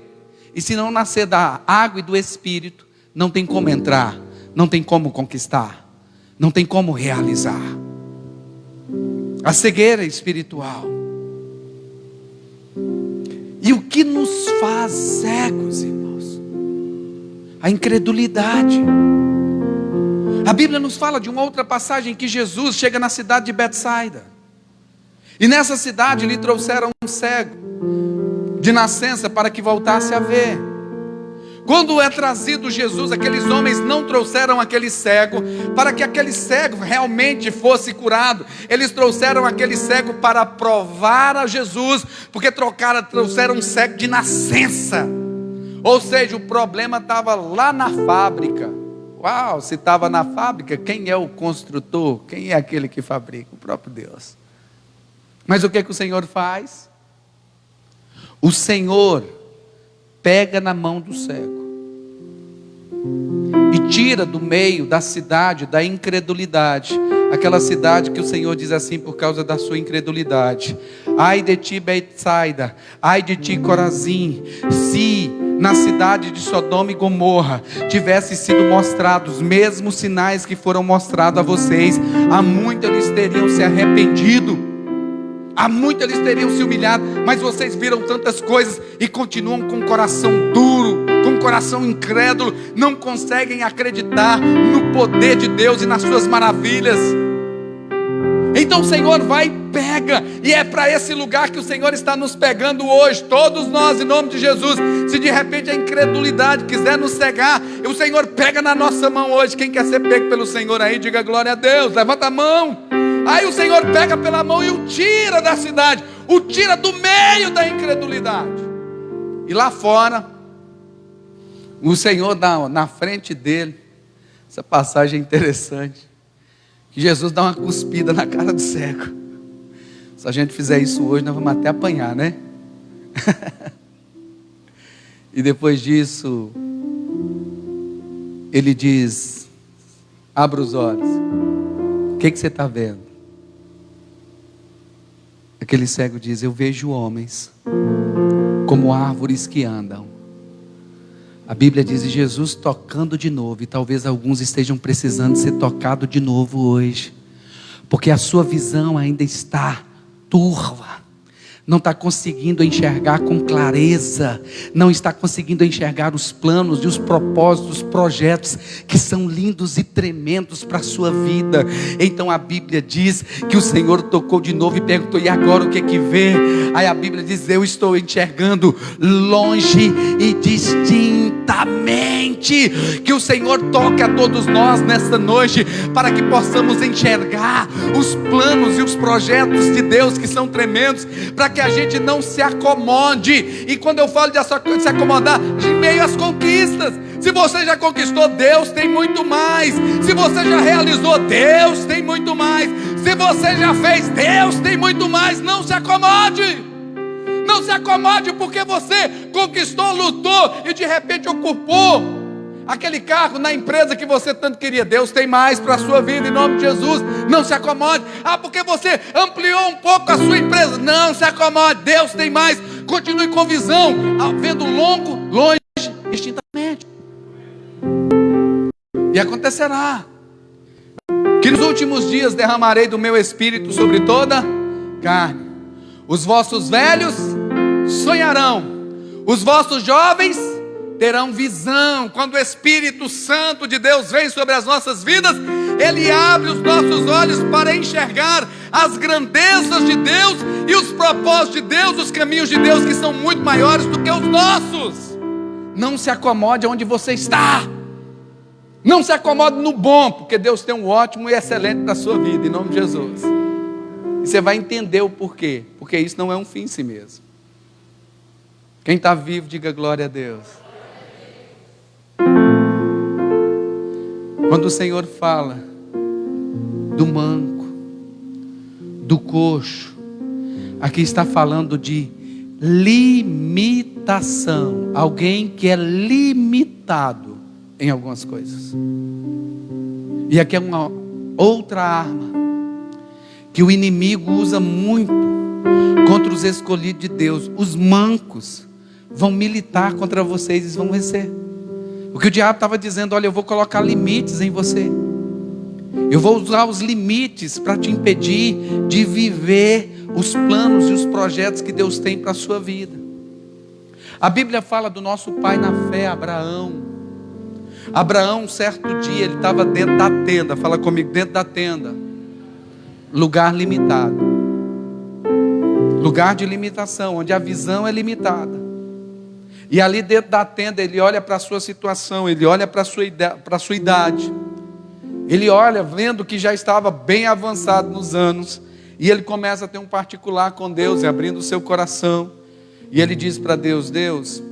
E se não nascer da água e do Espírito, não tem como entrar, não tem como conquistar, não tem como realizar. A cegueira espiritual. E o que nos faz cegos, irmãos? A incredulidade. A Bíblia nos fala de uma outra passagem que Jesus chega na cidade de Betsaida. E nessa cidade lhe trouxeram um cego de nascença para que voltasse a ver. Quando é trazido Jesus, aqueles homens não trouxeram aquele cego para que aquele cego realmente fosse curado. Eles trouxeram aquele cego para provar a Jesus, porque trouxeram um cego de nascença. Ou seja, o problema estava lá na fábrica. Uau, se estava na fábrica, quem é o construtor? Quem é aquele que fabrica? O próprio Deus. Mas o que o Senhor faz? O Senhor pega na mão do cego e tira do meio da cidade, da incredulidade, aquela cidade que o Senhor diz assim por causa da sua incredulidade: ai de ti, Betsaida, ai de ti, Corazim, se na cidade de Sodoma e Gomorra tivessem sido mostrados os mesmos sinais que foram mostrados a vocês, há muito eles teriam se arrependido, há muito eles teriam se humilhado. Mas vocês viram tantas coisas e continuam com o coração duro, com o coração incrédulo, não conseguem acreditar no poder de Deus e nas suas maravilhas. Então o Senhor vai e pega, e é para esse lugar que o Senhor está nos pegando hoje, todos nós, em nome de Jesus. Se de repente a incredulidade quiser nos cegar, o Senhor pega na nossa mão hoje. Quem quer ser pego pelo Senhor aí, diga glória a Deus, levanta a mão. Aí o Senhor pega pela mão e o tira da cidade, o tira do meio da incredulidade. E lá fora, o Senhor dá na frente dele, essa passagem é interessante, que Jesus dá uma cuspida na cara do cego. Se a gente fizer isso hoje, nós vamos até apanhar, né? E depois disso, ele diz: abra os olhos. O que você está vendo? Aquele cego diz: eu vejo homens como árvores que andam. A Bíblia diz: Jesus tocando de novo. E talvez alguns estejam precisando ser tocados de novo hoje, porque a sua visão ainda está turva, não está conseguindo enxergar com clareza, não está conseguindo enxergar os planos e os propósitos, os projetos que são lindos e tremendos para a sua vida. Então a Bíblia diz que o Senhor tocou de novo e perguntou: e agora o que que vê? Aí a Bíblia diz: eu estou enxergando longe e distintamente. Que o Senhor toque a todos nós nesta noite, para que possamos enxergar os planos e os projetos de Deus que são tremendos, para que a gente não se acomode. E quando eu falo de se acomodar, de meio às conquistas. Se você já conquistou, Deus tem muito mais. Se você já realizou, Deus tem muito mais. Se você já fez, Deus tem muito mais. Não se acomode. Não se acomode porque você conquistou, lutou e de repente ocupou aquele cargo na empresa que você tanto queria. Deus tem mais para a sua vida, em nome de Jesus. Não se acomode. Porque você ampliou um pouco a sua empresa. Não se acomode. Deus tem mais. Continue com visão, vendo longe, distintamente. E acontecerá que nos últimos dias derramarei do meu espírito sobre toda carne. Os vossos velhos sonharão, os vossos jovens terão visão. Quando o Espírito Santo de Deus vem sobre as nossas vidas, Ele abre os nossos olhos para enxergar as grandezas de Deus e os propósitos de Deus, os caminhos de Deus que são muito maiores do que os nossos. Não se acomode onde você está. Não se acomode no bom, porque Deus tem um ótimo e excelente para a sua vida, em nome de Jesus. E você vai entender o porquê, porque isso não é um fim em si mesmo. Quem está vivo, diga glória a Deus. Quando o Senhor fala do manco, do coxo, aqui está falando de limitação. Alguém que é limitado em algumas coisas. E aqui é uma outra arma que o inimigo usa muito contra os escolhidos de Deus. Os mancos vão militar contra vocês e vão vencer. O que o diabo estava dizendo: olha, eu vou colocar limites em você. Eu vou usar os limites para te impedir de viver os planos e os projetos que Deus tem para a sua vida. A Bíblia fala do nosso pai na fé, Abraão. Abraão, um certo dia, ele estava dentro da tenda. Fala comigo, dentro da tenda. Lugar limitado. Lugar de limitação, onde a visão é limitada. E ali dentro da tenda, ele olha para a sua situação, ele olha para a sua idade. Ele olha, vendo que já estava bem avançado nos anos. E ele começa a ter um particular com Deus, e abrindo o seu coração. E ele diz para Deus: Deus,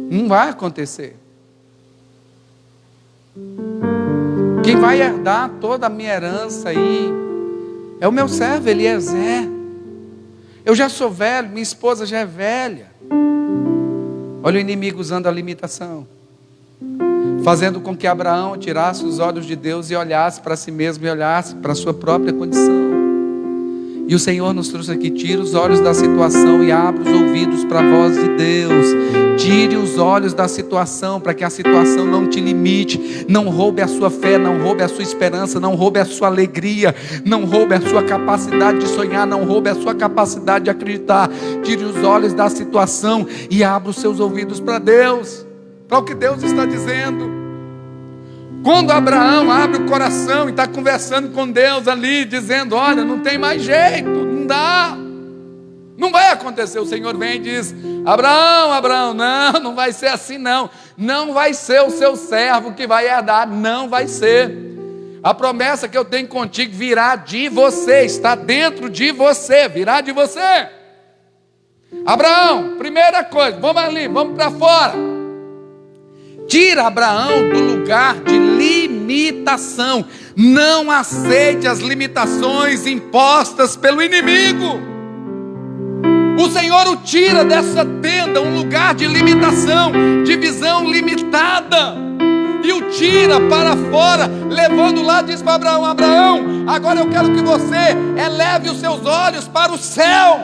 não vai acontecer. Quem vai herdar toda a minha herança aí é o meu servo Eliezer. Eu já sou velho, minha esposa já é velha. Olha o inimigo usando a limitação, fazendo com que Abraão tirasse os olhos de Deus e olhasse para si mesmo e olhasse para a sua própria condição. E o Senhor nos trouxe aqui: tira os olhos da situação e abra os ouvidos para a voz de Deus. Tire os olhos da situação, para que a situação não te limite, não roube a sua fé, não roube a sua esperança, não roube a sua alegria, não roube a sua capacidade de sonhar, não roube a sua capacidade de acreditar. Tire os olhos da situação e abra os seus ouvidos para Deus, para o que Deus está dizendo. Quando Abraão abre o coração e está conversando com Deus ali, dizendo: olha, não tem mais jeito, não dá, não vai acontecer. O Senhor vem e diz: Abraão, não vai ser assim não. Não vai ser o seu servo que vai herdar, não vai ser. A promessa que eu tenho contigo virá de você, está dentro de você, virá de você. Abraão, primeira coisa, vamos ali, vamos para fora. Tira Abraão do lugar de limitação. Não aceite as limitações impostas pelo inimigo. O Senhor o tira dessa tenda, um lugar de limitação, de visão limitada, e o tira para fora, levando lá, diz para Abraão: Abraão, agora eu quero que você eleve os seus olhos para o céu,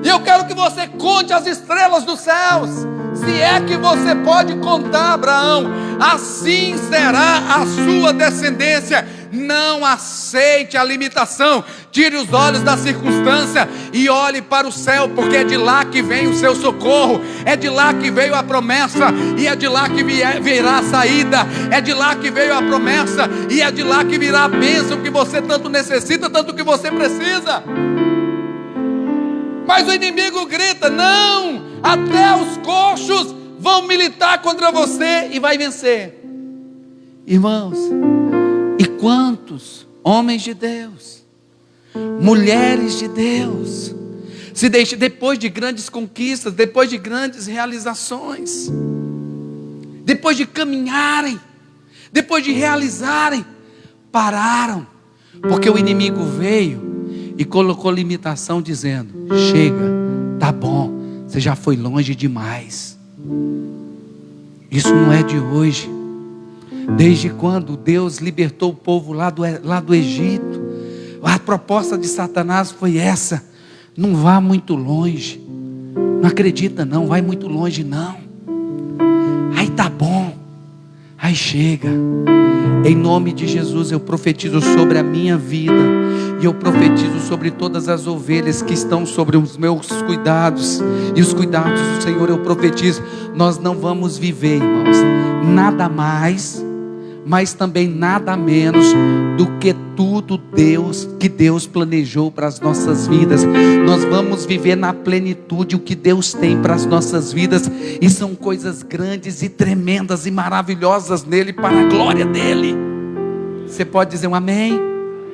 e eu quero que você conte as estrelas dos céus. Se é que você pode contar, Abraão, assim será a sua descendência. Não aceite a limitação. Tire os olhos da circunstância e olhe para o céu, porque é de lá que vem o seu socorro, é de lá que veio a promessa, e é de lá que virá a saída, é de lá que veio a promessa, e é de lá que virá a bênção que você tanto necessita, tanto que você precisa. Mas o inimigo grita: não, até os coxos vão militar contra você e vai vencer. Irmãos, e quantos homens de Deus, mulheres de Deus, se deixam, depois de grandes conquistas, depois de grandes realizações, depois de caminharem, depois de realizarem, pararam, porque o inimigo veio e colocou limitação, dizendo: chega, tá bom, você já foi longe demais. Isso não é de hoje. Desde quando Deus libertou o povo lá do Egito, a proposta de Satanás foi essa: não vá muito longe, não acredita não, vai muito longe não, aí tá bom, aí chega. Em nome de Jesus eu profetizo sobre a minha vida E eu profetizo sobre todas as ovelhas que estão sobre os meus cuidados, e os cuidados do Senhor eu profetizo. Nós não vamos viver, irmãos, nada mais, mas também nada menos do que tudo que Deus planejou para as nossas vidas. Nós vamos viver na plenitude o que Deus tem para as nossas vidas, e são coisas grandes e tremendas e maravilhosas nele, para a glória dele. Você pode dizer um amém?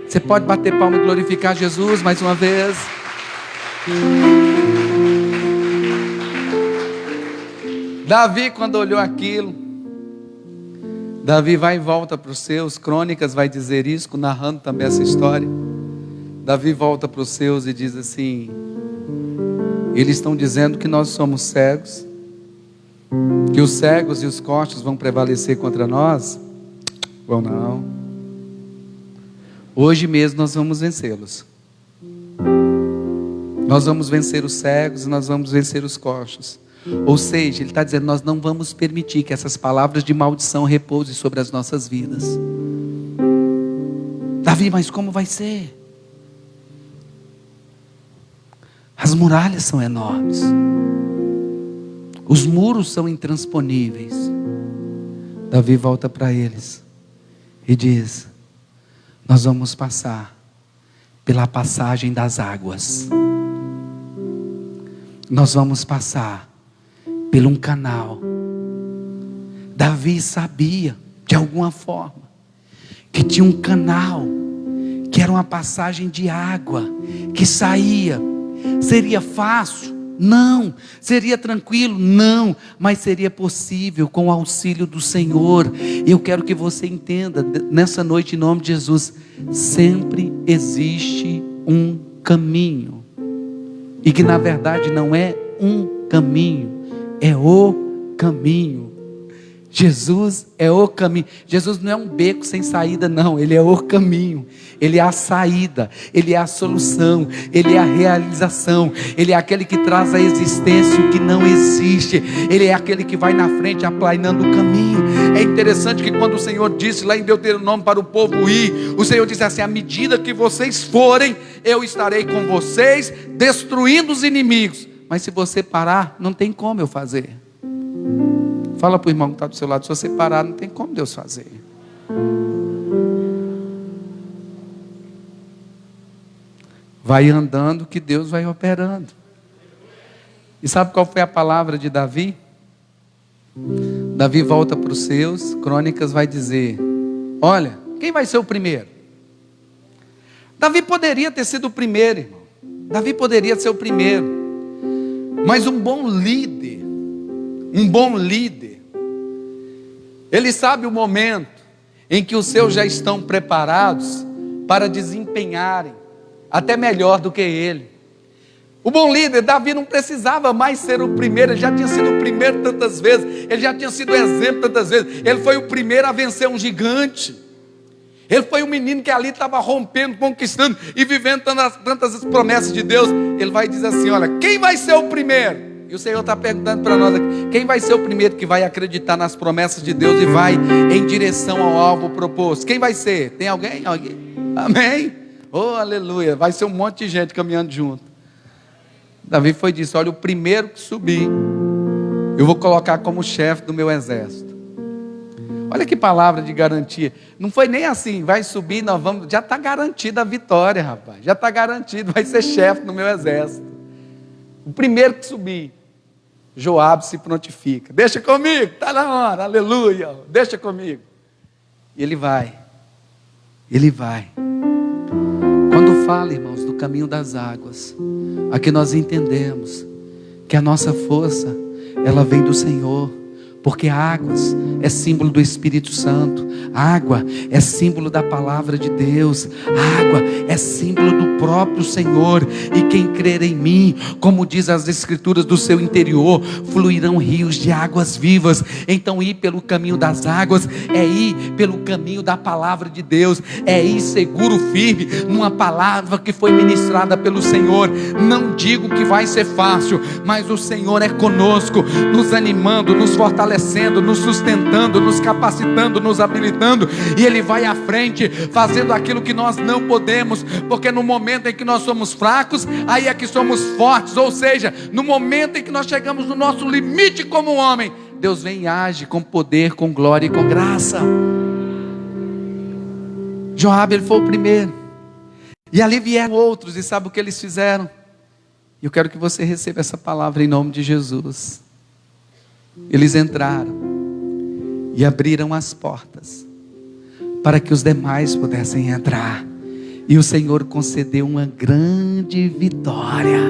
Você pode bater palma e glorificar Jesus mais uma vez? Davi, quando olhou aquilo, Davi vai e volta para os seus. Crônicas vai dizer isso, narrando também essa história. Davi volta para os seus e diz assim: eles estão dizendo que nós somos cegos, que os cegos e os coxos vão prevalecer contra nós. Bom, não. Hoje mesmo nós vamos vencê-los. Nós vamos vencer os cegos e nós vamos vencer os coxos. Ou seja, ele está dizendo: nós não vamos permitir que essas palavras de maldição repousem sobre as nossas vidas. Davi, mas como vai ser? As muralhas são enormes, os muros são intransponíveis. Davi volta para eles e diz: nós vamos passar pela passagem das águas. Nós vamos passar por um canal. Davi sabia, de alguma forma, que tinha um canal, que era uma passagem de água, que saía. Seria fácil? Não. Seria tranquilo? Não. Mas seria possível com o auxílio do Senhor. Eu quero que você entenda, nessa noite, em nome de Jesus, sempre existe um caminho. E que na verdade não é um caminho, é o caminho. Jesus é o caminho. Jesus não é um beco sem saída, não. Ele é o caminho. Ele é a saída. Ele é a solução. Ele é a realização. Ele é aquele que traz à existência o que não existe. Ele é aquele que vai na frente aplainando o caminho. É interessante que quando o Senhor disse lá em Deuteronômio para o povo ir, o Senhor disse assim: à medida que vocês forem, eu estarei com vocês, destruindo os inimigos. Mas se você parar, não tem como eu fazer. Fala para o irmão que está do seu lado: se você parar, não tem como Deus fazer. Vai andando que Deus vai operando. E sabe qual foi a palavra de Davi? Davi volta para os seus. Crônicas vai dizer: olha, quem vai ser o primeiro? Davi poderia ter sido o primeiro, irmão. Davi poderia ser o primeiro. Mas um bom líder, ele sabe o momento em que os seus já estão preparados para desempenharem até melhor do que ele. O bom líder, Davi, não precisava mais ser o primeiro. Ele já tinha sido o primeiro tantas vezes, ele já tinha sido exemplo tantas vezes. Ele foi o primeiro a vencer um gigante. Ele foi um menino que ali estava rompendo, conquistando e vivendo tantas promessas de Deus. Ele vai dizer assim: olha, quem vai ser o primeiro? E o Senhor está perguntando para nós aqui: quem vai ser o primeiro que vai acreditar nas promessas de Deus e vai em direção ao alvo proposto? Quem vai ser? Tem alguém? Amém? Oh, aleluia. Vai ser um monte de gente caminhando junto. Davi foi disso: olha, o primeiro que subir, eu vou colocar como chefe do meu exército. Olha que palavra de garantia. Não foi nem assim: vai subir, nós vamos. Já está garantida a vitória, rapaz. Já está garantido, vai ser chefe do meu exército. O primeiro que subir, Joabe se prontifica. Deixa comigo, está na hora, aleluia. Deixa comigo. E ele vai. Quando fala, irmãos, do caminho das águas, aqui nós entendemos que a nossa força, ela vem do Senhor. Porque águas é símbolo do Espírito Santo. Água é símbolo da palavra de Deus. Água é símbolo do próprio Senhor. E quem crer em mim, como diz as Escrituras, do seu interior fluirão rios de águas vivas. Então ir pelo caminho das águas é ir pelo caminho da palavra de Deus, é ir seguro, firme, numa palavra que foi ministrada pelo Senhor. Não digo que vai ser fácil, mas o Senhor é conosco, nos animando, nos fortalecendo, nos sustentando, nos capacitando, nos habilitando, e Ele vai à frente, fazendo aquilo que nós não podemos, porque no momento em que nós somos fracos, aí é que somos fortes. Ou seja, no momento em que nós chegamos no nosso limite como homem, Deus vem e age com poder, com glória e com graça. Joabe, ele foi o primeiro, e ali vieram outros, e sabe o que eles fizeram? Eu quero que você receba essa palavra em nome de Jesus. Eles entraram e abriram as portas para que os demais pudessem entrar, e o Senhor concedeu uma grande vitória.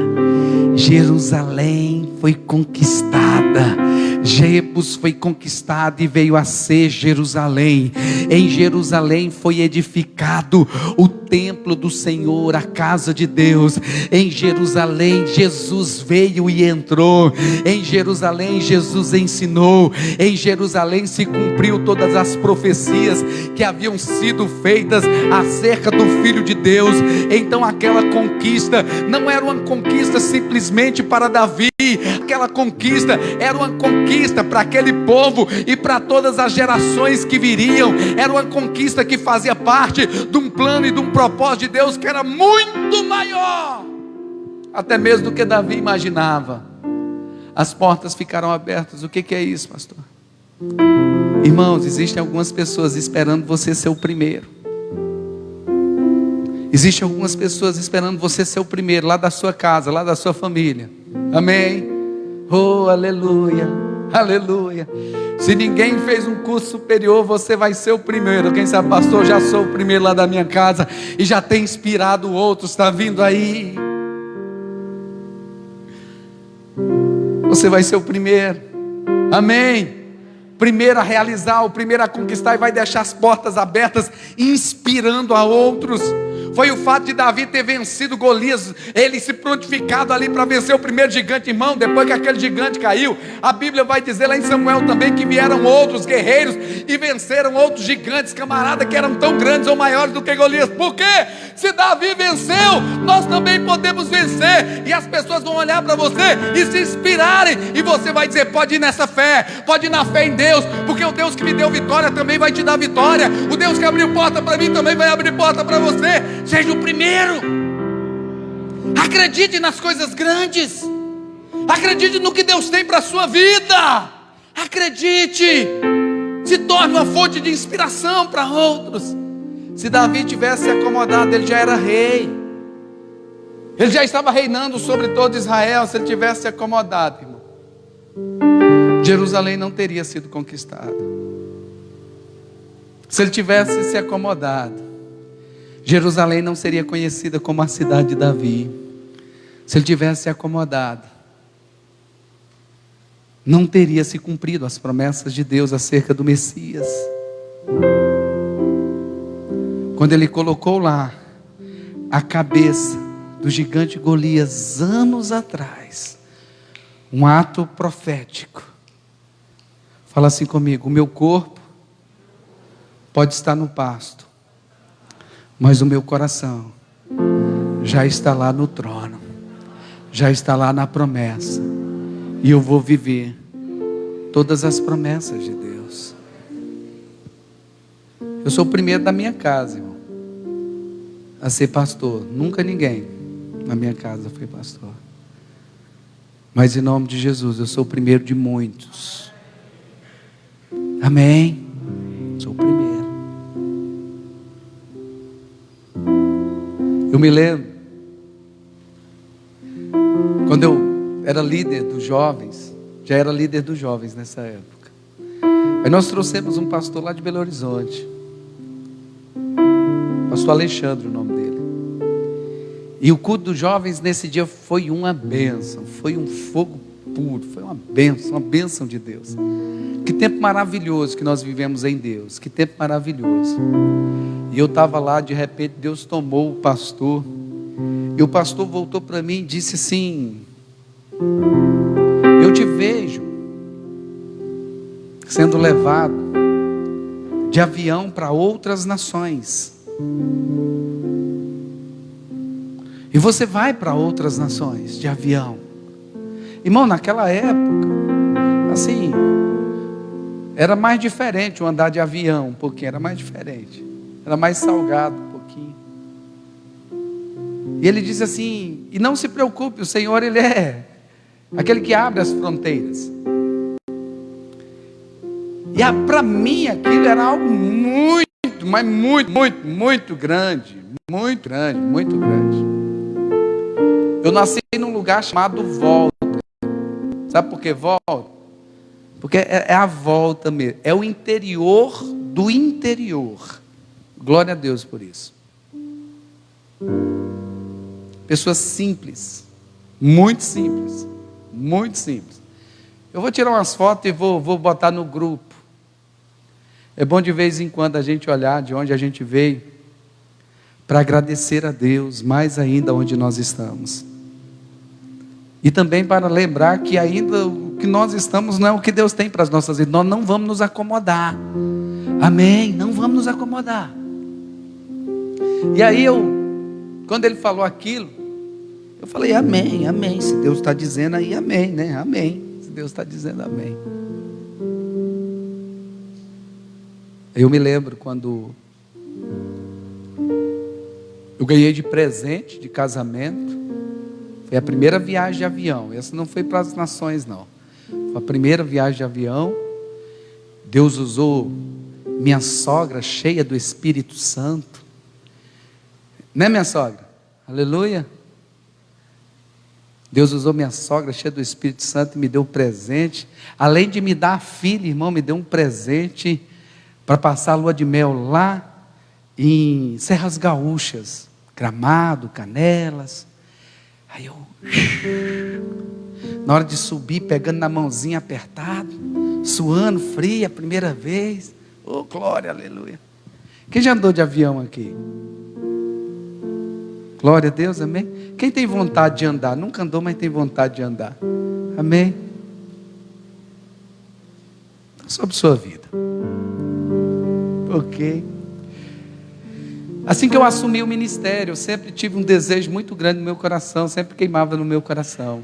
Jerusalém foi conquistada, Jebus foi conquistado e veio a ser Jerusalém. Em Jerusalém foi edificado o templo do Senhor, a casa de Deus. Em Jerusalém Jesus veio e entrou. Em Jerusalém Jesus ensinou. Em Jerusalém se cumpriu todas as profecias que haviam sido feitas acerca do Filho de Deus. Então aquela conquista não era uma conquista simplesmente para Davi, aquela conquista era uma conquista para aquele povo e para todas as gerações que viriam. Era uma conquista que fazia parte de um plano e de um propósito de Deus que era muito maior, até mesmo do que Davi imaginava. As portas ficaram abertas. O que é isso, pastor? Irmãos, existem algumas pessoas esperando você ser o primeiro. Existem algumas pessoas esperando você ser o primeiro, lá da sua casa, lá da sua família. Amém? Oh, aleluia, aleluia. Se ninguém fez um curso superior, você vai ser o primeiro. Quem sabe, pastor, já sou o primeiro lá da minha casa e já tem inspirado outros. Está vindo aí. Você vai ser o primeiro. Amém? Primeiro a realizar, o primeiro a conquistar, e vai deixar as portas abertas, inspirando a outros. Foi o fato de Davi ter vencido Golias, ele se prontificado ali para vencer o primeiro gigante. Irmão, depois que aquele gigante caiu, a Bíblia vai dizer lá em Samuel também que vieram outros guerreiros e venceram outros gigantes, camarada, que eram tão grandes ou maiores do que Golias. Por quê? Se Davi venceu, nós também podemos vencer. E as pessoas vão olhar para você e se inspirarem, e você vai dizer: pode ir nessa fé, pode ir na fé em Deus, porque o Deus que me deu vitória também vai te dar vitória. O Deus que abriu porta para mim também vai abrir porta para você. Seja o primeiro. Acredite nas coisas grandes. Acredite no que Deus tem para a sua vida. Acredite. Se torne uma fonte de inspiração para outros. Se Davi tivesse se acomodado, ele já era rei. Ele já estava reinando sobre todo Israel. Se ele tivesse se acomodado, irmão, Jerusalém não teria sido conquistada. Se ele tivesse se acomodado, Jerusalém não seria conhecida como a cidade de Davi. Se ele tivesse se acomodado, não teria se cumprido as promessas de Deus acerca do Messias. Quando ele colocou lá a cabeça do gigante Golias anos atrás, um ato profético. Fala assim comigo: o meu corpo pode estar no pasto, mas o meu coração já está lá no trono, já está lá na promessa, e eu vou viver todas as promessas de Deus. Eu sou o primeiro da minha casa, irmão, a ser pastor. Nunca ninguém na minha casa foi pastor, mas em nome de Jesus eu sou o primeiro de muitos. Amém? Sou o primeiro. Eu me lembro, quando eu era líder dos jovens, já era líder dos jovens nessa época. Aí nós trouxemos um pastor lá de Belo Horizonte, pastor Alexandre, o nome dele. E o culto dos jovens nesse dia foi uma bênção, foi um fogo puro, foi uma bênção de Deus. Que tempo maravilhoso que nós vivemos em Deus, que tempo maravilhoso. E eu estava lá, de repente Deus tomou o pastor E o pastor voltou para mim e disse assim: eu te vejo sendo levado de avião para outras nações. E você vai para outras nações de avião. Irmão, naquela época, assim, era mais diferente o andar de avião, um pouquinho, era mais diferente. Era mais salgado um pouquinho. E ele diz assim: e não se preocupe, o Senhor, Ele é aquele que abre as fronteiras. E para mim aquilo era algo muito, mas muito grande. Muito grande, muito grande. Eu nasci num lugar chamado Volta. Sabe por que Volta? Porque é a volta mesmo. É o interior do interior. Glória a Deus por isso. Pessoas simples. Muito simples. Muito simples. Eu vou tirar umas fotos e vou botar no grupo. É bom de vez em quando a gente olhar de onde a gente veio, para agradecer a Deus, mais ainda onde nós estamos. E também para lembrar que ainda o que nós estamos não é o que Deus tem para as nossas vidas. Nós não vamos nos acomodar. Amém? Não vamos nos acomodar. E aí quando ele falou aquilo, eu falei: amém, amém. Se Deus está dizendo aí, amém, né? Amém. Se Deus está dizendo, amém. Eu me lembro quando eu ganhei de presente de casamento. Foi a primeira viagem de avião. Essa não foi para as nações, não. Foi a primeira viagem de avião. Deus usou minha sogra cheia do Espírito Santo. Né, minha sogra? Aleluia. Deus usou minha sogra cheia do Espírito Santo e me deu um presente. Além de me dar a filha, irmão, me deu um presente para passar a lua de mel lá em Serras Gaúchas, Gramado, Canelas. Aí eu, na hora de subir, pegando na mãozinha apertado, suando, frio, a primeira vez. Oh, glória, aleluia. Quem já andou de avião aqui? Glória a Deus, amém? Quem tem vontade de andar? Nunca andou, mas tem vontade de andar. Amém? Sobre sua vida. Ok. Assim que eu assumi o ministério, eu sempre tive um desejo muito grande no meu coração, sempre queimava no meu coração,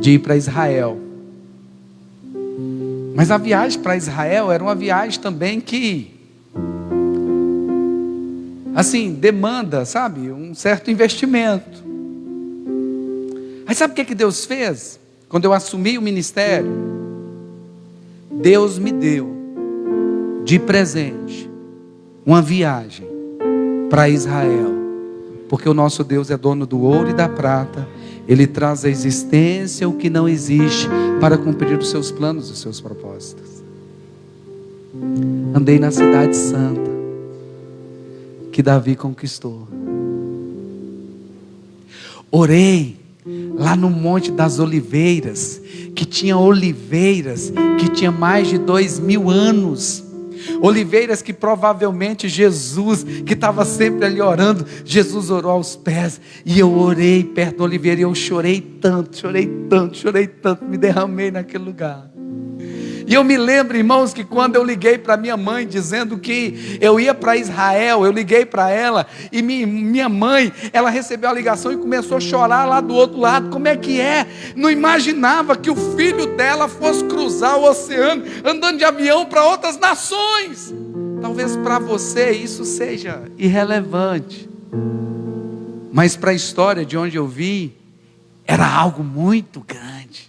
de ir para Israel. Mas a viagem para Israel era uma viagem também que, assim, demanda, sabe, um certo investimento. Aí sabe o que Deus fez? Quando eu assumi o ministério, Deus me deu de presente uma viagem para Israel, porque o nosso Deus é dono do ouro e da prata. Ele traz à existência o que não existe para cumprir os seus planos e os seus propósitos. Andei na cidade santa que Davi conquistou. Orei lá no Monte das Oliveiras, que tinha oliveiras que tinha mais de 2000 anos. Oliveiras que provavelmente Jesus, que estava sempre ali orando, Jesus orou aos pés. E eu orei perto da oliveira e eu chorei tanto, me derramei naquele lugar. E eu me lembro, irmãos, que quando eu liguei para minha mãe dizendo que eu ia para Israel, eu liguei para ela e minha mãe, ela recebeu a ligação e começou a chorar lá do outro lado. Como é que é? Não imaginava que o filho dela fosse cruzar o oceano andando de avião para outras nações. Talvez para você isso seja irrelevante, mas para a história de onde eu vi, era algo muito grande.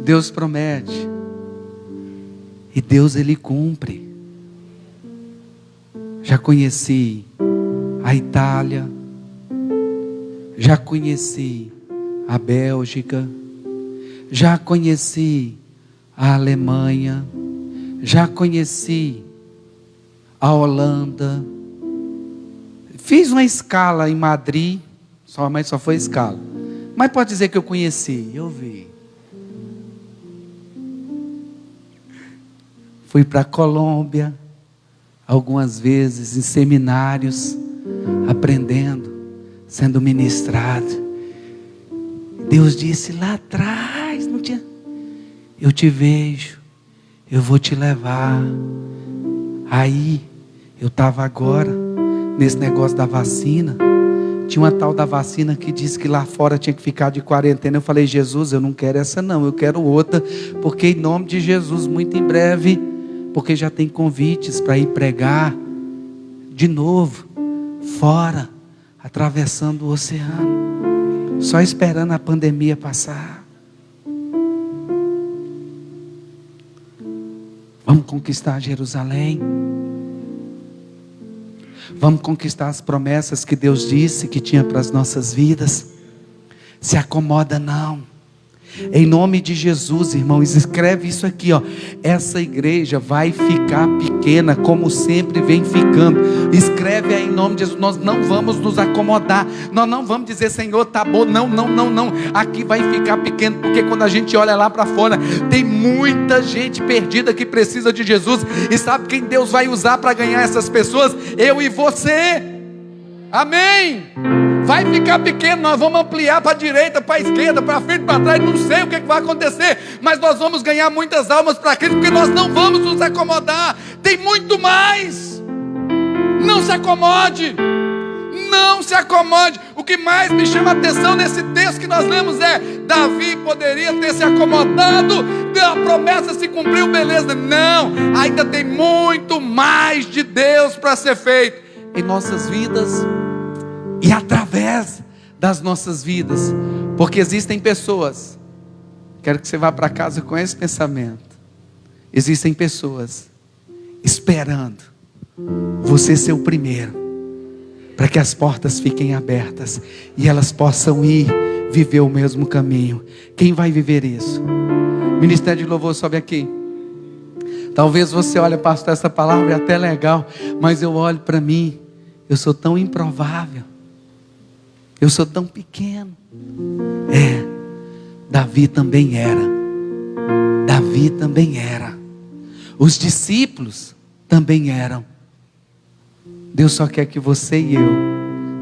Deus promete e Deus Ele cumpre. Já conheci a Itália, já conheci a Bélgica, já conheci a Alemanha, já conheci a Holanda, fiz uma escala em Madrid, mas só foi escala, mas pode dizer que eu conheci, eu vi. Fui para a Colômbia, algumas vezes em seminários, aprendendo, sendo ministrado. Deus disse lá atrás, não tinha, eu te vejo, eu vou te levar. Aí, eu estava agora, nesse negócio da vacina, tinha uma tal da vacina que disse que lá fora tinha que ficar de quarentena. Eu falei, Jesus, eu não quero essa não, eu quero outra, porque em nome de Jesus, muito em breve, porque já tem convites para ir pregar de novo, fora, atravessando o oceano, só esperando a pandemia passar. Vamos conquistar Jerusalém. Vamos conquistar as promessas que Deus disse que tinha para as nossas vidas. Se acomoda não. Em nome de Jesus, irmãos, escreve isso aqui, ó. Essa igreja vai ficar pequena, como sempre vem ficando. Escreve aí em nome de Jesus. Nós não vamos nos acomodar. Nós não vamos dizer, Senhor, tá bom. Não. Aqui vai ficar pequeno, porque quando a gente olha lá para fora, tem muita gente perdida que precisa de Jesus. E sabe quem Deus vai usar para ganhar essas pessoas? Eu e você. Amém. Vai ficar pequeno, nós vamos ampliar para a direita, para a esquerda, para frente, para trás, não sei o que vai acontecer, mas nós vamos ganhar muitas almas para Cristo, porque nós não vamos nos acomodar. Tem muito mais. Não se acomode. Não se acomode. O que mais me chama a atenção nesse texto que nós lemos é: Davi poderia ter se acomodado, a promessa se cumpriu, beleza. Não, ainda tem muito mais de Deus para ser feito em nossas vidas e através das nossas vidas, porque existem pessoas, quero que você vá para casa com esse pensamento, existem pessoas esperando você ser o primeiro, para que as portas fiquem abertas e elas possam ir viver o mesmo caminho. Quem vai viver isso? Ministério de Louvor, sobe aqui. Talvez você olhe, pastor, essa palavra é até legal, mas eu olho para mim, eu sou tão improvável, eu sou tão pequeno. Davi também era. Davi também era. Os discípulos também eram. Deus só quer que você e eu,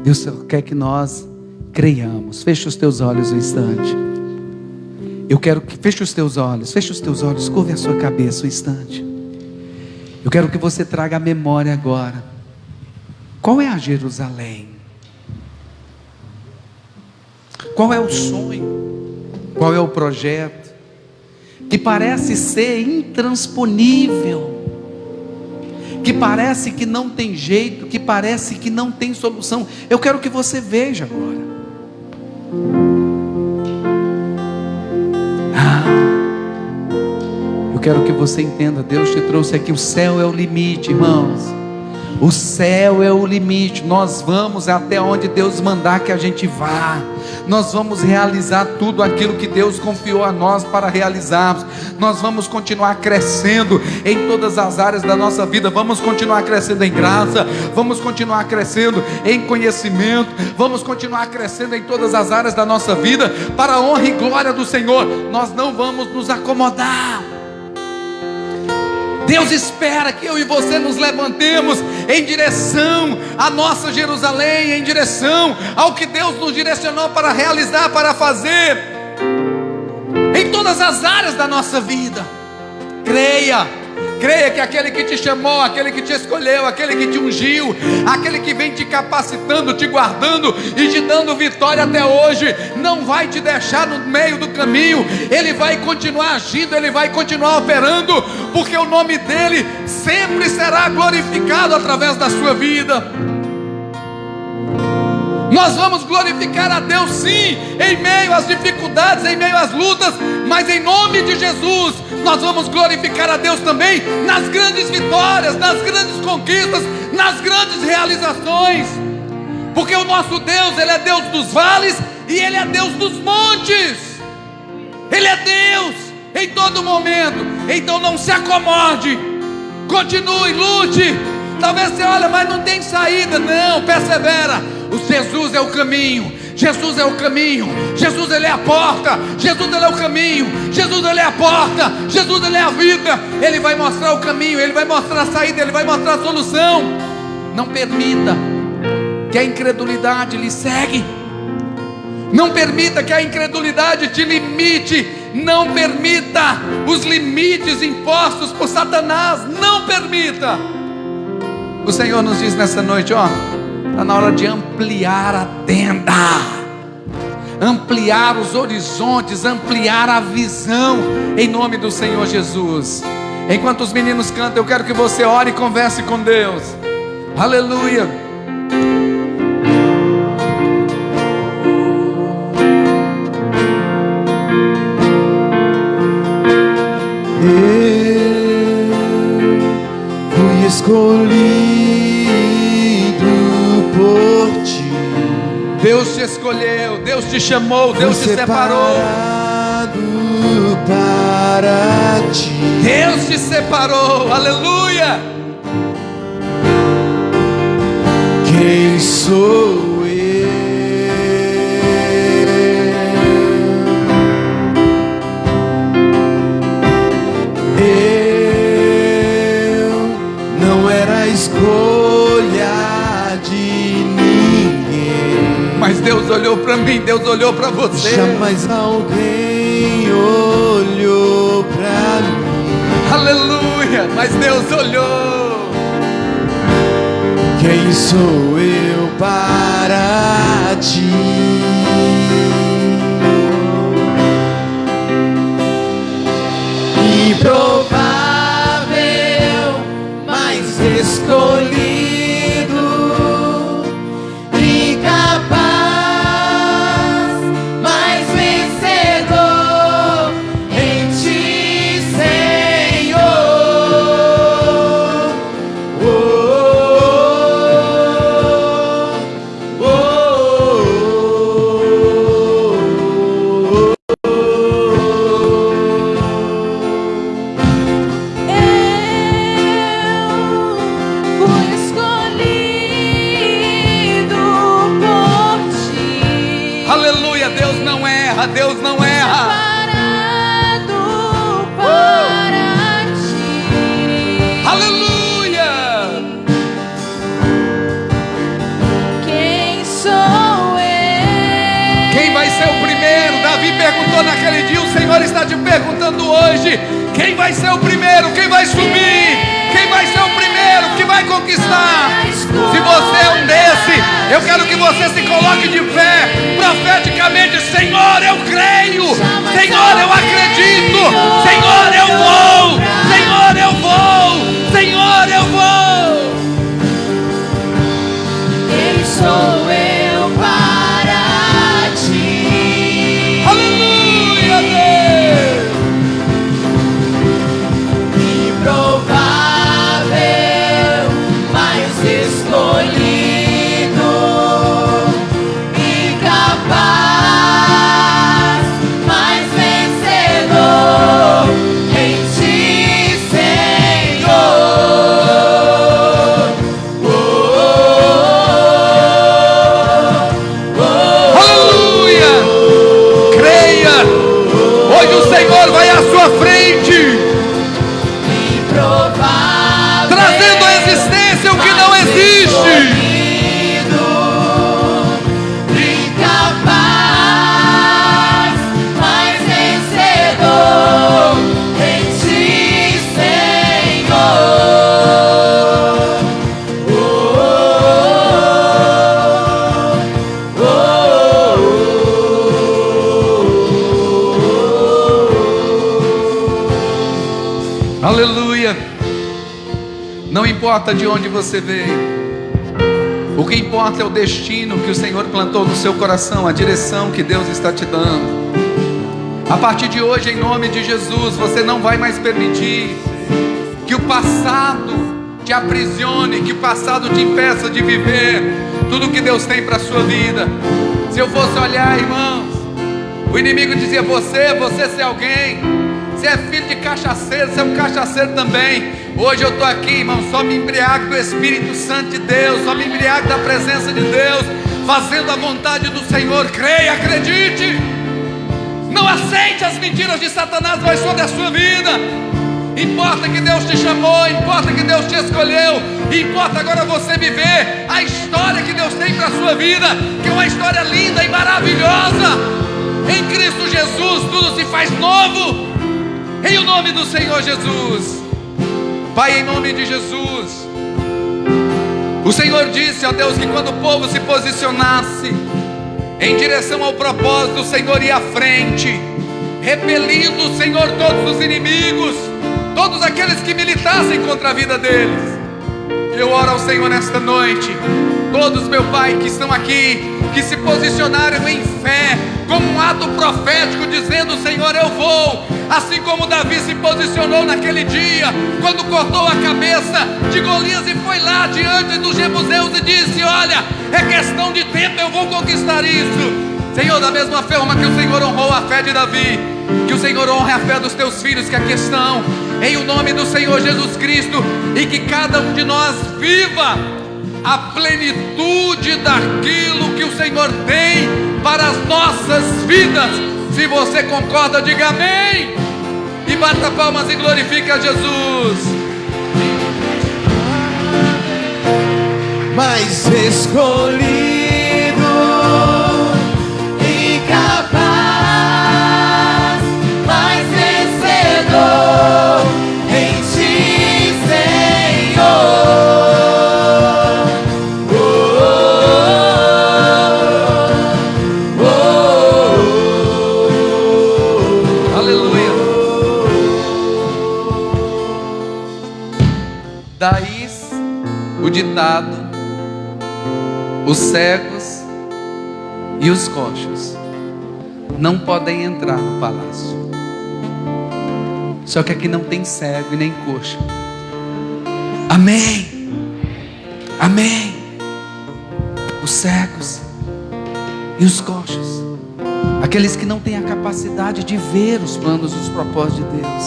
Deus só quer que nós creiamos. Feche os teus olhos um instante. Eu quero que feche os teus olhos, curve a sua cabeça um instante. Eu quero que você traga a memória agora. Qual é a Jerusalém? Qual é o sonho? Qual é o projeto? Que parece ser intransponível, que parece que não tem jeito, que parece que não tem solução. Eu quero que você veja agora. Eu quero que você entenda, Deus te trouxe aqui, o céu é o limite, irmãos. O céu é o limite. Nós vamos até onde Deus mandar que a gente vá. Nós vamos realizar tudo aquilo que Deus confiou a nós para realizarmos. Nós vamos continuar crescendo em todas as áreas da nossa vida. Vamos continuar crescendo em graça, vamos continuar crescendo em conhecimento, vamos continuar crescendo em todas as áreas da nossa vida, para a honra e glória do Senhor. Nós não vamos nos acomodar. Deus espera que eu e você nos levantemos em direção à nossa Jerusalém, em direção ao que Deus nos direcionou para realizar, para fazer em todas as áreas da nossa vida. Creia que aquele que te chamou, aquele que te escolheu, aquele que te ungiu, aquele que vem te capacitando, te guardando e te dando vitória até hoje, não vai te deixar no meio do caminho. Ele vai continuar agindo, Ele vai continuar operando, porque o nome dEle sempre será glorificado através da sua vida. Nós vamos glorificar a Deus sim, em meio às dificuldades, em meio às lutas, mas em nome de Jesus, nós vamos glorificar a Deus também nas grandes vitórias, nas grandes conquistas, nas grandes realizações, porque o nosso Deus, Ele é Deus dos vales e Ele é Deus dos montes. Ele é Deus em todo momento. Então não se acomode, continue, lute. Talvez você olhe, mas não tem saída. Não, persevera. O Jesus é o caminho, Jesus é o caminho, Jesus ele é a porta, Jesus ele é o caminho, Jesus ele é a porta, Jesus ele é a vida. Ele vai mostrar o caminho, ele vai mostrar a saída, ele vai mostrar a solução. Não permita que a incredulidade lhe segue. Não permita que a incredulidade te limite. Não permita os limites impostos por Satanás. Não permita. O Senhor nos diz nessa noite, ó, está na hora de ampliar a tenda, ampliar os horizontes, ampliar a visão, em nome do Senhor Jesus. Enquanto os meninos cantam, eu quero que você ore e converse com Deus. Aleluia. Fui escolhido por ti. Deus te escolheu, Deus te chamou, Deus te separou. Para ti. Deus te separou, aleluia. Quem sou eu? Não era a escolha de ninguém, mas Deus olhou para mim, Deus olhou para você. Jamais alguém olhou para mim. Aleluia, mas Deus olhou. Quem sou eu para ti? Improvável, mas escolhido, incapaz, mas vencedor em ti, Senhor. Oh, oh, oh, oh, Deus não erra. Separado para ti. Aleluia. Quem sou eu? Quem vai ser o primeiro? Davi perguntou naquele dia, o Senhor está te perguntando hoje. Quem vai ser o primeiro? Quem vai subir? Quem vai ser o primeiro que vai conquistar? Se você é um desse, eu quero que você se coloque de pé, profeticamente. Senhor, eu creio. Senhor, eu acredito. Senhor, eu vou. Senhor, eu vou. Senhor, eu vou. Quem sou eu para ti? Aleluia, Deus. Improvável, mas escolhido, incapaz, mas vencedor em ti, Senhor. Aleluia. Creia. Hoje o Senhor vai à sua frente, trazendo à existência o que não existe. Incapaz, mas vencedor em ti, Senhor. Aleluia. Não importa de onde você veio, o que importa é o destino que o Senhor plantou no seu coração, a direção que Deus está te dando. A partir de hoje, em nome de Jesus, você não vai mais permitir que o passado te aprisione, que o passado te impeça de viver tudo que Deus tem para a sua vida. Se eu fosse olhar, irmãos, o inimigo dizia: você é alguém. Você é filho de cachaceiro, você é um cachaceiro também. Hoje eu estou aqui, irmão, só me embriago do Espírito Santo de Deus, só me embriago da presença de Deus, fazendo a vontade do Senhor. Creia, acredite. Não aceite as mentiras de Satanás mais sobre a sua vida. Importa que Deus te chamou, importa que Deus te escolheu, importa agora você viver a história que Deus tem para a sua vida, que é uma história linda e maravilhosa. Em Cristo Jesus tudo se faz novo, em o nome do Senhor Jesus. Pai, em nome de Jesus, o Senhor disse, ó Deus, que quando o povo se posicionasse em direção ao propósito, o Senhor ia à frente, repelindo, Senhor, todos os inimigos, todos aqueles que militassem contra a vida deles. Eu oro ao Senhor nesta noite, todos, meu Pai, que estão aqui, que se posicionaram em fé, como um ato profético, dizendo: Senhor, eu vou, assim como Davi se posicionou naquele dia, quando cortou a cabeça de Golias e foi lá diante dos jebuseus e disse: olha, é questão de tempo, eu vou conquistar isso. Senhor, da mesma forma que o Senhor honrou a fé de Davi, que o Senhor honre a fé dos teus filhos que aqui estão, em o nome do Senhor Jesus Cristo, e que cada um de nós viva a plenitude daquilo que o Senhor tem para as nossas vidas. Se você concorda, diga amém, e bata palmas e glorifique a Jesus. Mais escolhido e capaz, mais vencedor em ti, Senhor. Daí o ditado: os cegos e os coxos não podem entrar no palácio. Só que aqui não tem cego e nem coxo. Amém, amém. Os cegos e os coxos, aqueles que não têm a capacidade de ver os planos e os propósitos de Deus,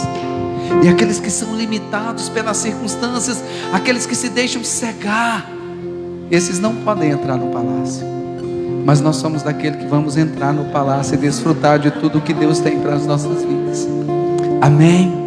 e aqueles que são limitados pelas circunstâncias, aqueles que se deixam cegar, esses não podem entrar no palácio. Mas nós somos daquele que vamos entrar no palácio e desfrutar de tudo que Deus tem para as nossas vidas. Amém.